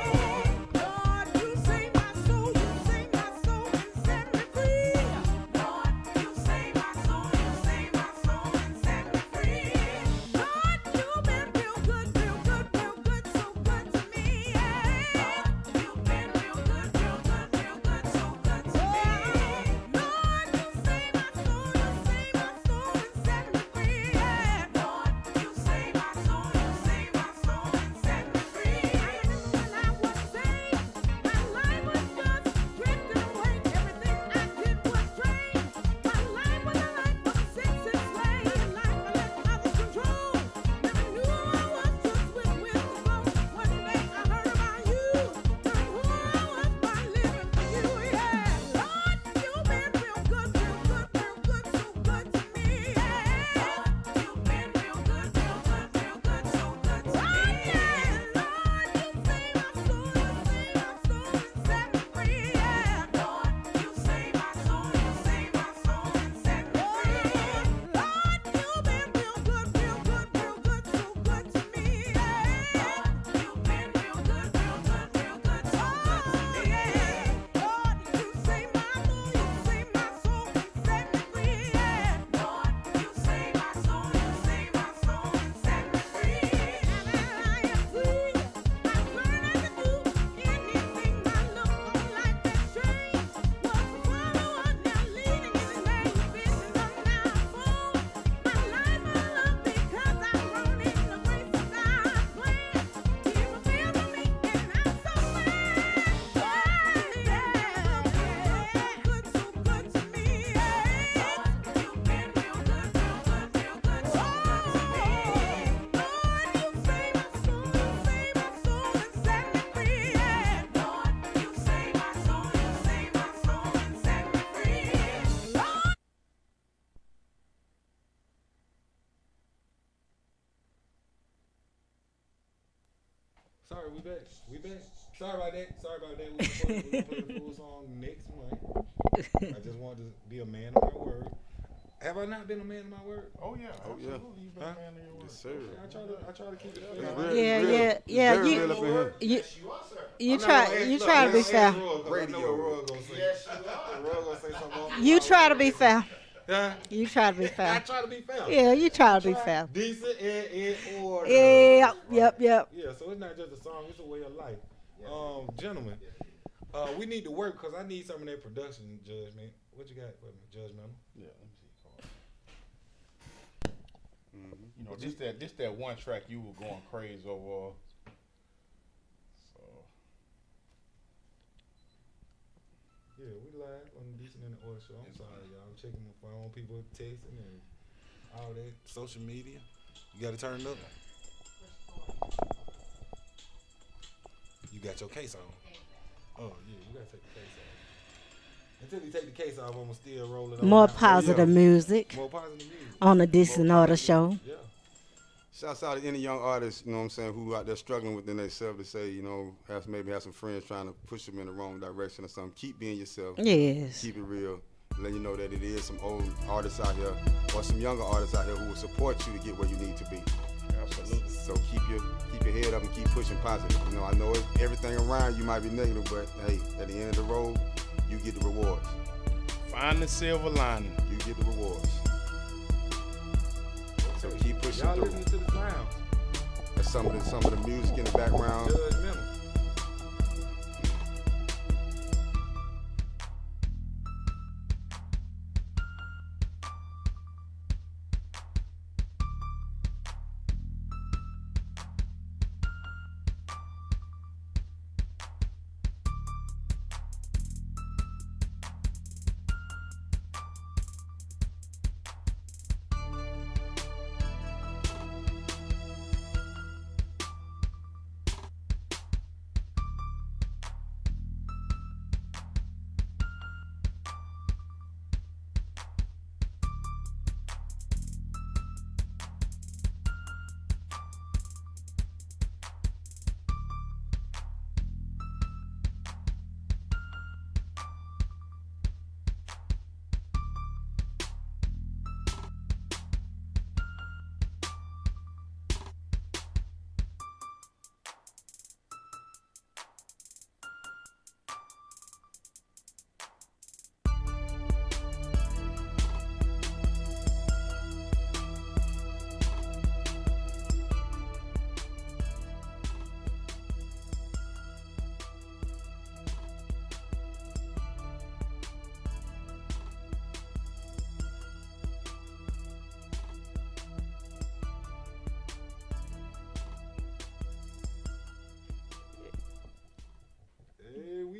Sorry, we back. We back. Sorry about that. We're gonna play the full song next month. I just wanted to be a man of my word. Have I not been a man of my word? Oh yeah, absolutely. You've been a man of your word. Yes, sir. I try to keep it fair. You try to be fair. You try to be fair. Huh? You try to be fair. I try to be fair. Yeah, you try to be fair. Decent and in order. Yep. Yeah, so it's not just a song, it's a way of life. Gentlemen, we need to work because I need some of that production judgment. What you got for me, judgmental? Yeah, let me see. You know, this that one track you were going crazy over. So listening to Order Show. I'm sorry, y'all. I'm checking my phone. People texting and all that. Social media. You got to turn it up. You got your case on. Oh, yeah. You got to take the case off. Until you take the case off, I'm going to still roll it on. More positive music. More positive music. On the Deacon Order Show. Yeah. Shouts out to any young artists, you know what I'm saying, who out there struggling within themselves to say, you know, maybe have some friends trying to push them in the wrong direction or something. Keep being yourself. Yes. Keep it real. Let you know that it is some old artists out here or some younger artists out here who will support you to get where you need to be. Absolutely. So keep your head up and keep pushing positive. You know, I know everything around you might be negative, but hey, at the end of the road, you get the rewards. Find the silver lining. You get the rewards. So keep pushing Y'all through. listening to the sounds. That's some of the music in the background. Judgmental.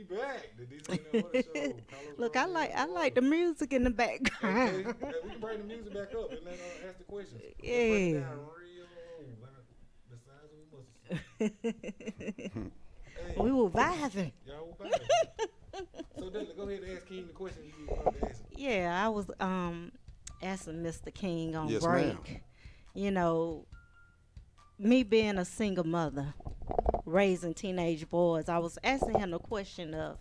Back. The Deacon Order Show. Look, I like the music in the background. Okay. We can bring the music back up and then ask the questions. Yeah. Break it down real the size we must. We were vibing. Y'all were vibing. So Dudley, go ahead and ask King the question you were about to ask. Yeah, I was asking Mr. King on Yes, break. ma'am. You know, me being a single mother, raising teenage boys, I was asking him the question of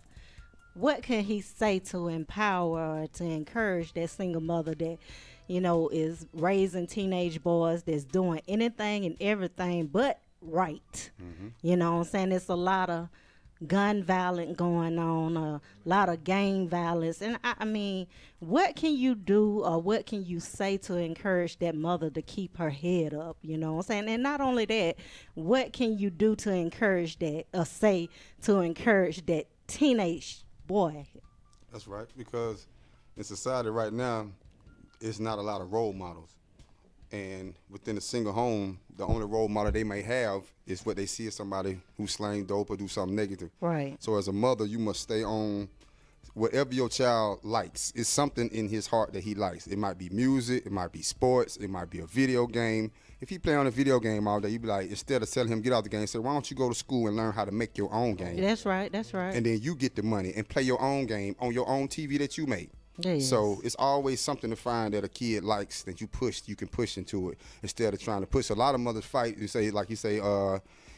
what can he say to empower or to encourage that single mother that, you know, is raising teenage boys, that's doing anything and everything but right. You know what I'm saying? It's a lot of gun violence going on, a lot of gang violence. And I mean, what can you do or what can you say to encourage that mother to keep her head up? You know what I'm saying? And not only that, what can you do to encourage that or say to encourage that teenage boy? That's right, because in society right now, it's not a lot of role models. And within a single home, the only role model they may have is what they see as somebody who's slang dope or do something negative. Right. So as a mother, you must stay on whatever your child likes. It's something in his heart that he likes. It might be music, it might be sports, it might be a video game. If he play on a video game all day, you be like, instead of telling him get out the game, say, why don't you go to school and learn how to make your own game? That's right, that's right. And then you get the money and play your own game on your own TV that you make. Yes. So it's always something to find that a kid likes that you can push into it instead of trying to push. A lot of mothers fight and say, like you say,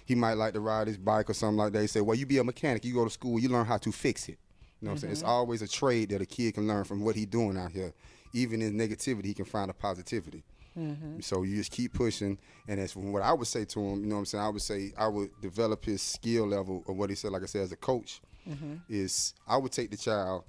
he might like to ride his bike or something like that. They say, well, you be a mechanic, you go to school, you learn how to fix it. You know what I'm saying? It's always a trade that a kid can learn from what he's doing out here. Even in negativity, he can find a positivity. So you just keep pushing, and that's what I would say to him. You know what I'm saying? I would say I would develop his skill level of what he said. Like I said, as a coach, is I would take the child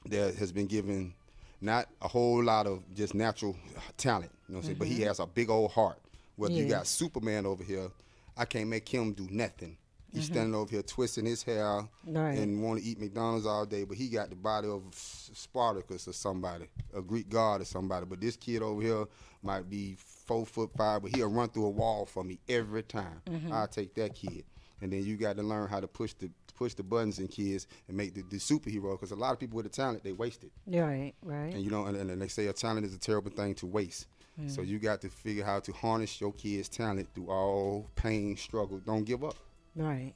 that has been given not a whole lot of just natural talent, you know what I'm saying? But he has a big old heart. Whether you got Superman over here, I can't make him do nothing. He's standing over here twisting his hair and want to eat McDonald's all day, but he got the body of Spartacus or somebody, a Greek god or somebody. But this kid over here might be 4'5", but he'll run through a wall for me every time. I'll take that kid. And then you got to learn how to push push the buttons in kids and make the superhero. Because a lot of people with the talent, they waste it. Right. And you know, and they say a talent is a terrible thing to waste. So you got to figure how to harness your kids' talent through all pain, struggle. Don't give up. Right.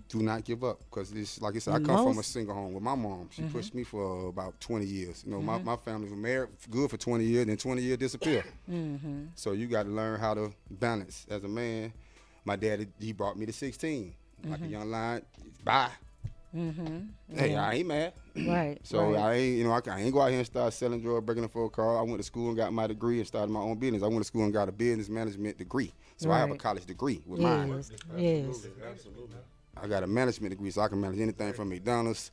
Do not give up, because it's like I said, I come from a single home with my mom. She pushed me for about 20 years. You know, my family was married good for 20 years, then 20 years disappeared. So you got to learn how to balance. As a man, my daddy, he brought me to 16. Like a young lion, bye. Hey, I ain't mad. So I ain't, you know, I ain't go out here and start selling drugs, breaking up for a car. I went to school and got my degree and started my own business. I went to school and got a business management degree. So I have a college degree with mine. Yes. Absolutely. I got a management degree, so I can manage anything from McDonald's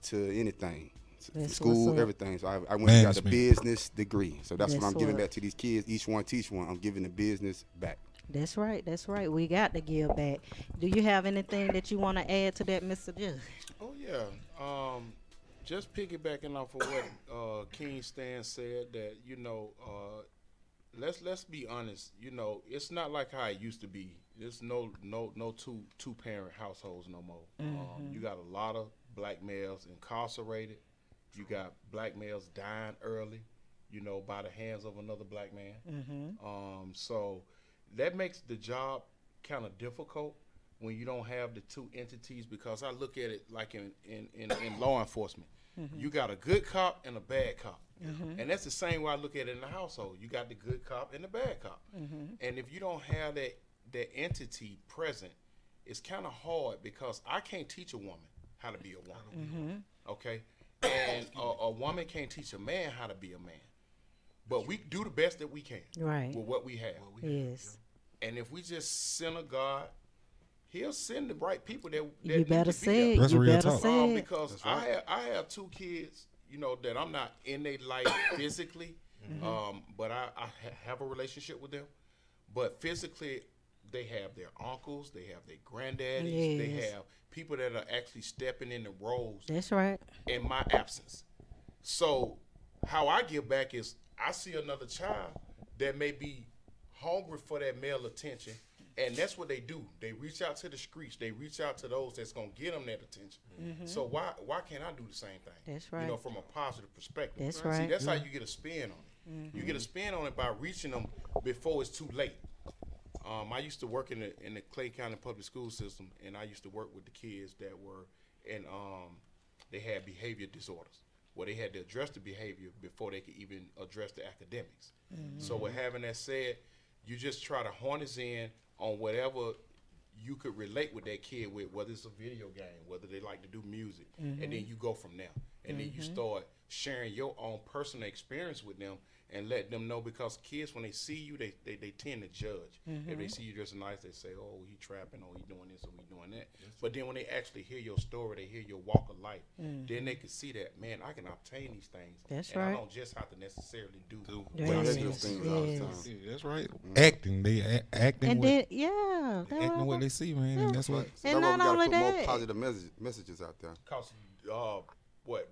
to anything, That's school, everything. So I went and got a business degree. So that's what I'm giving back to these kids. Each one teach one. I'm giving the business back. That's right. We got to give back. Do you have anything that you want to add to that, Mr. Judge? Oh yeah. Just piggybacking off of what King Stan said, that you know, let's be honest. You know, it's not like how it used to be. There's no two parent households no more. You got a lot of black males incarcerated. You got black males dying early, you know, by the hands of another black man. So that makes the job kind of difficult when you don't have the two entities, because I look at it like in law enforcement. You got a good cop and a bad cop. And that's the same way I look at it in the household. You got the good cop and the bad cop. And if you don't have that entity present, it's kind of hard, because I can't teach a woman how to be a woman. Okay? And a woman can't teach a man how to be a man. But we do the best that we can with what we have. Yes. And if we just center God, He'll send the right people that you better say it. That's you real better talk. say it. Because I have two kids, you know, that I'm not in their life physically, but I have a relationship with them. But physically, they have their uncles, they have their granddaddies, they have people that are actually stepping in the roles. That's right. In my absence. So how I give back is, I see another child that may be hungry for that male attention, and that's what they do. They reach out to the streets. They reach out to those that's gonna get them that attention. So why can't I do the same thing? That's right. You know, from a positive perspective. That's See, right. that's how you get a spin on it. You get a spin on it by reaching them before it's too late. I used to work in the Clay County public school system, and I used to work with the kids that were in they had behavior disorders, where they had to address the behavior before they could even address the academics. So with having that said, you just try to harness in on whatever you could relate with that kid with, whether it's a video game, whether they like to do music, and then you go from there. And then you start sharing your own personal experience with them and let them know, because kids, when they see you, they tend to judge. If they see you dressing nice, they say, oh, he trapping, or he doing this, or he doing that. But then when they actually hear your story, they hear your walk of life, then they can see that, man, I can obtain these things. That's and right. I don't just have to necessarily do things all the time. Yeah, that's right. Acting. They acting And with, then, acting what they see, man. And that's what. So that's why we got to put more positive messages out there. Because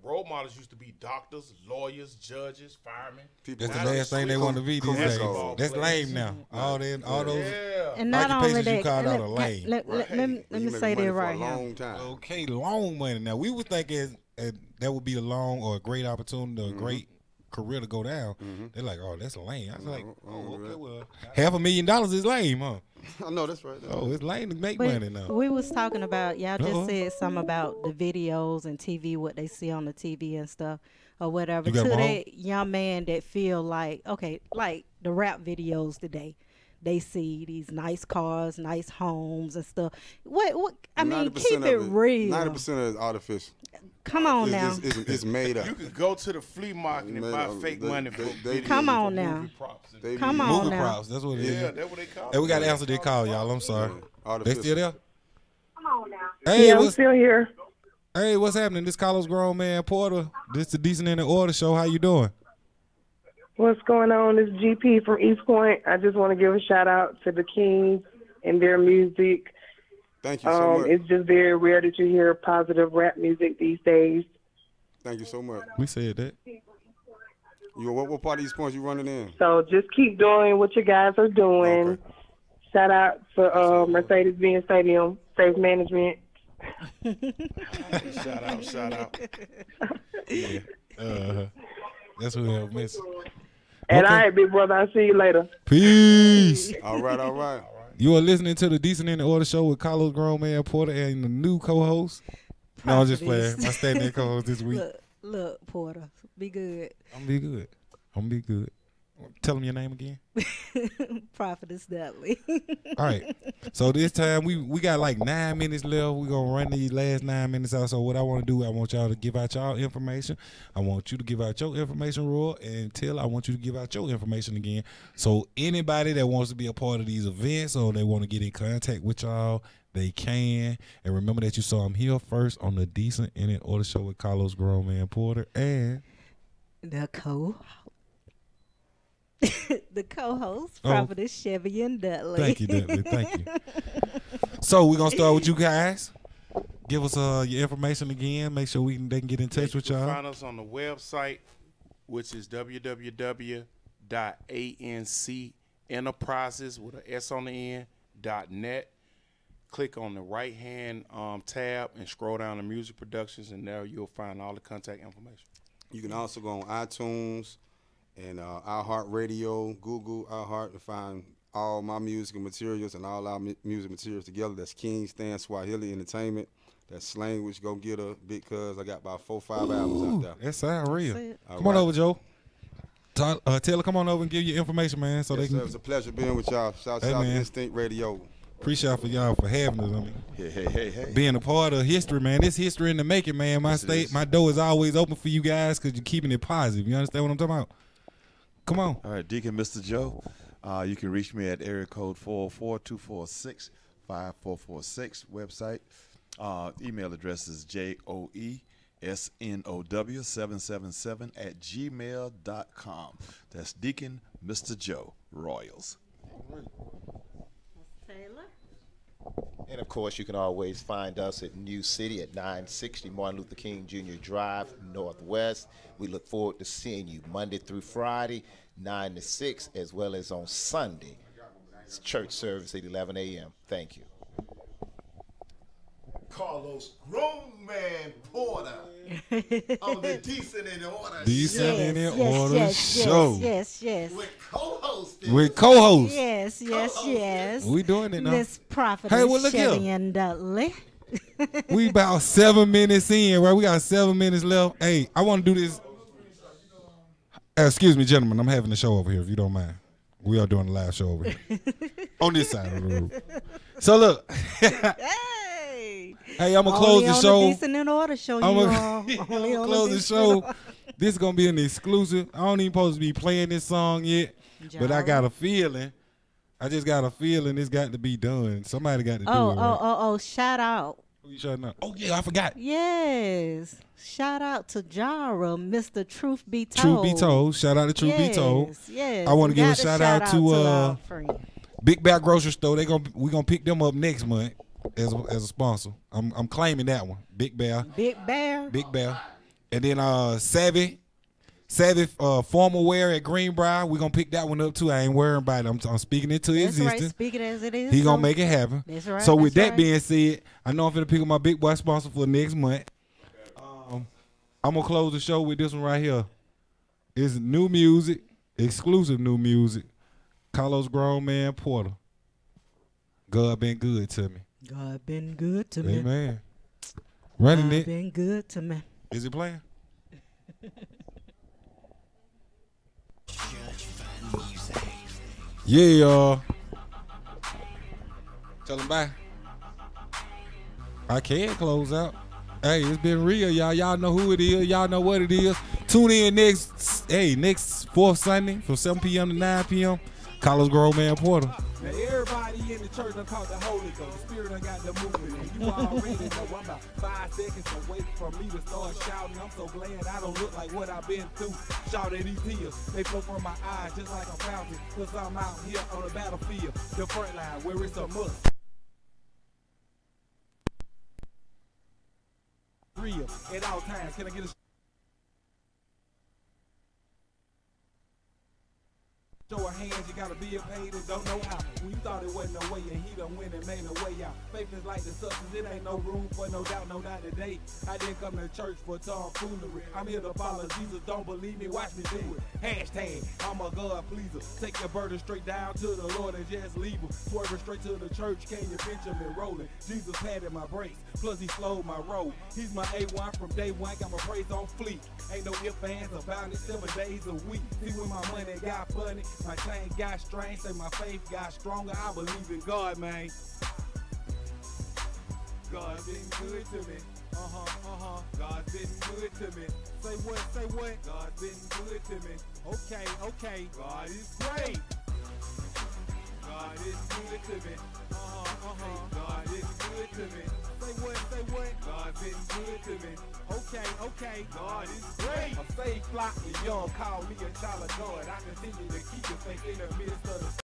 role models used to be doctors, lawyers, judges, firemen. That's the last thing they want to be these days. That's lame now. All those and not only occupations that, you called out are lame. Let me say that right here. Okay, long money. Now we would think that would be a long or a great opportunity, or a great career to go down. They're like, oh, that's lame. I was like, oh, okay, well, $500,000 is lame, huh? I know that's right. Oh, it's lame to make money now. We was talking about, y'all just said something about the videos and TV, what they see on the TV and stuff or whatever. To that young man that feel like, okay, like the rap videos today. They see these nice cars, nice homes and stuff. What I mean, keep it real. 90% of it is artificial. Come on now. It's made up. You could go to the flea market and buy fake money for videos. Come on now. Movie props. Come on movie now. props. That's what it is. Yeah, that's what they call it. Hey, we got to answer their call, y'all. I'm sorry. They still there? Come on now. Hey, I'm still here. Hey, what's happening? This Carlos Grown Man Porter. This is the Decent in the Order show. How you doing? What's going on? This is GP from East Point. I just want to give a shout out to the Kings and their music. Thank you so much. It's just very rare that you hear positive rap music these days. Thank you so much. We said that. What part of East Point you running in? So just keep doing what you guys are doing. Okay. Shout out for Mercedes-Benz Stadium, Safe Management, Shout out. Yeah. That's what I'm missing. And all right, big brother, I'll see you later. Peace. All right. You are listening to the Decent in the Order show with Carlos Grown Man Porter and the new co-host. No, I'm just playing. My stand-in co-host this week. Look, Porter, be good. I'm gonna be good. Tell them your name again. Prophetess Dudley. All right. So this time we got like 9 minutes left. We're gonna run these last 9 minutes out. So what I want to do, I want y'all to give out y'all information. I want you to give out your information, Roy, and I want you to give out your information again. So anybody that wants to be a part of these events or they want to get in contact with y'all, they can. And remember that you saw him here first on the Decent in the Order show with Carlos Grown Man Porter and the co-host, Prophetess Chevy and Dudley. Thank you, Dudley. Thank you. So we're going to start with you guys. Give us your information again. Make sure they can get in touch with y'all. Find us on the website, which is www.ancenterprises with an S on the end, .net. Click on the right-hand tab and scroll down to Music Productions, and there you'll find all the contact information. You can also go on iTunes and iHeartRadio, Google, iHeart to find all my musical materials and all our music materials together. That's Kingsman Swahili Entertainment. That's Slanguage Go Get Her, Big Cuz. I got about 4 or 5 albums out there. That sound real. Come on over, Joe. Taylor, come on over and give your information, man. So yes, they can. Sir, it's a pleasure being with y'all. Shout out to Instinct Radio. Appreciate y'all for having us. I mean, hey. Being a part of history, man. This history in the making, man. My door is always open for you guys because you're keeping it positive. You understand what I'm talking about? Come on. All right, Deacon Mr. Joe. You can reach me at area code 404-246-5446. Website. Email address is joesnow777@gmail.com. That's Deacon Mr. Joe Royals. Taylor. And of course, you can always find us at New City at 960 Martin Luther King Jr. Drive, Northwest. We look forward to seeing you Monday through Friday, 9 to 6, as well as on Sunday. It's church service at 11 a.m. Thank you. Carlos Grown Man Porter on the Decent in the Order Decent in the Order show. Yes. With co-host. Yes. We doing it now. Miss Prophetess Chevy and Dudley. We about 7 minutes in, right? We got 7 minutes left. Hey, I want to do this. Excuse me, gentlemen. I'm having the show over here, if you don't mind. We are doing a live show over here. On this side of the room. So, look. Hey, I'm going to close the show. The Decent in Order show, I'm going to close the show. This is going to be an exclusive. I don't even supposed to be playing this song yet, but I got a feeling. I just got a feeling it's got to be done. Somebody got to do it. Oh, shout out. Who you shouting out? Oh, yeah, I forgot. Yes. Shout out to Jara, Mr. Truth Be Told. Truth Be Told. Shout out to Truth Be Told. Yes. I want to give a shout out to Big Bear Grocery Store. We're gonna pick them up next month as a sponsor. I'm claiming that one. Big Bear. And then Savvy formal wear at Greenbrier. We're gonna pick that one up too. I ain't worrying about it. I'm speaking it to existence. Right. Speak it as it is. He gonna make it happen. That's right. So with that being said, I know I'm finna pick up my big boy sponsor for next month. I'm gonna close the show with this one right here. It's new music, exclusive new music. Carlos Grown Man Porter. God been good to me. God been good to me. Amen. Running God it. Been good to me. Is it playing? Yeah, y'all. Tell them bye. I can close out. Hey, it's been real, y'all. Y'all know who it is. Y'all know what it is. Tune in next fourth Sunday from 7 p.m. to 9 p.m. Carlos Grown Man Porter. Now everybody in the church done caught the Holy Ghost. The Spirit done got the movement. And you already know I'm about 5 seconds away from me to start shouting. I'm so glad I don't look like what I've been through. Shout at these tears. They flow from my eyes just like a fountain. Cause I'm out here on the battlefield. The front line where it's a must. Real at all times. Can I get a throw a hand, you gotta be a paid and don't know how. When you thought it wasn't no way, and he done went and made a way out. Faith is like the substance, it ain't no room for no doubt, no doubt today. I didn't come to church for tomfoolery. I'm here to follow Jesus, don't believe me, watch me do it. Hashtag, I'm a God pleaser. Take your burden straight down to the Lord and just leave him. Swerving straight to the church, can you picture me rolling? Jesus padded my brakes, plus he slowed my roll. He's my A1 from day one, got my praise on fleek. Ain't no ifs, ands about it, 7 days a week. See when my money got funny, my chain got strange, say my faith got stronger. I believe in God, man. God's been good to me. God's been good to me. Say what? Say what? God's been good to me. Okay, okay. God is great. God is good to me. God is good to me. Say what? Say what? God's been good to me. Okay, okay. God is great. A saved flock, the young call me a child of God. I continue to keep the faith in the midst of the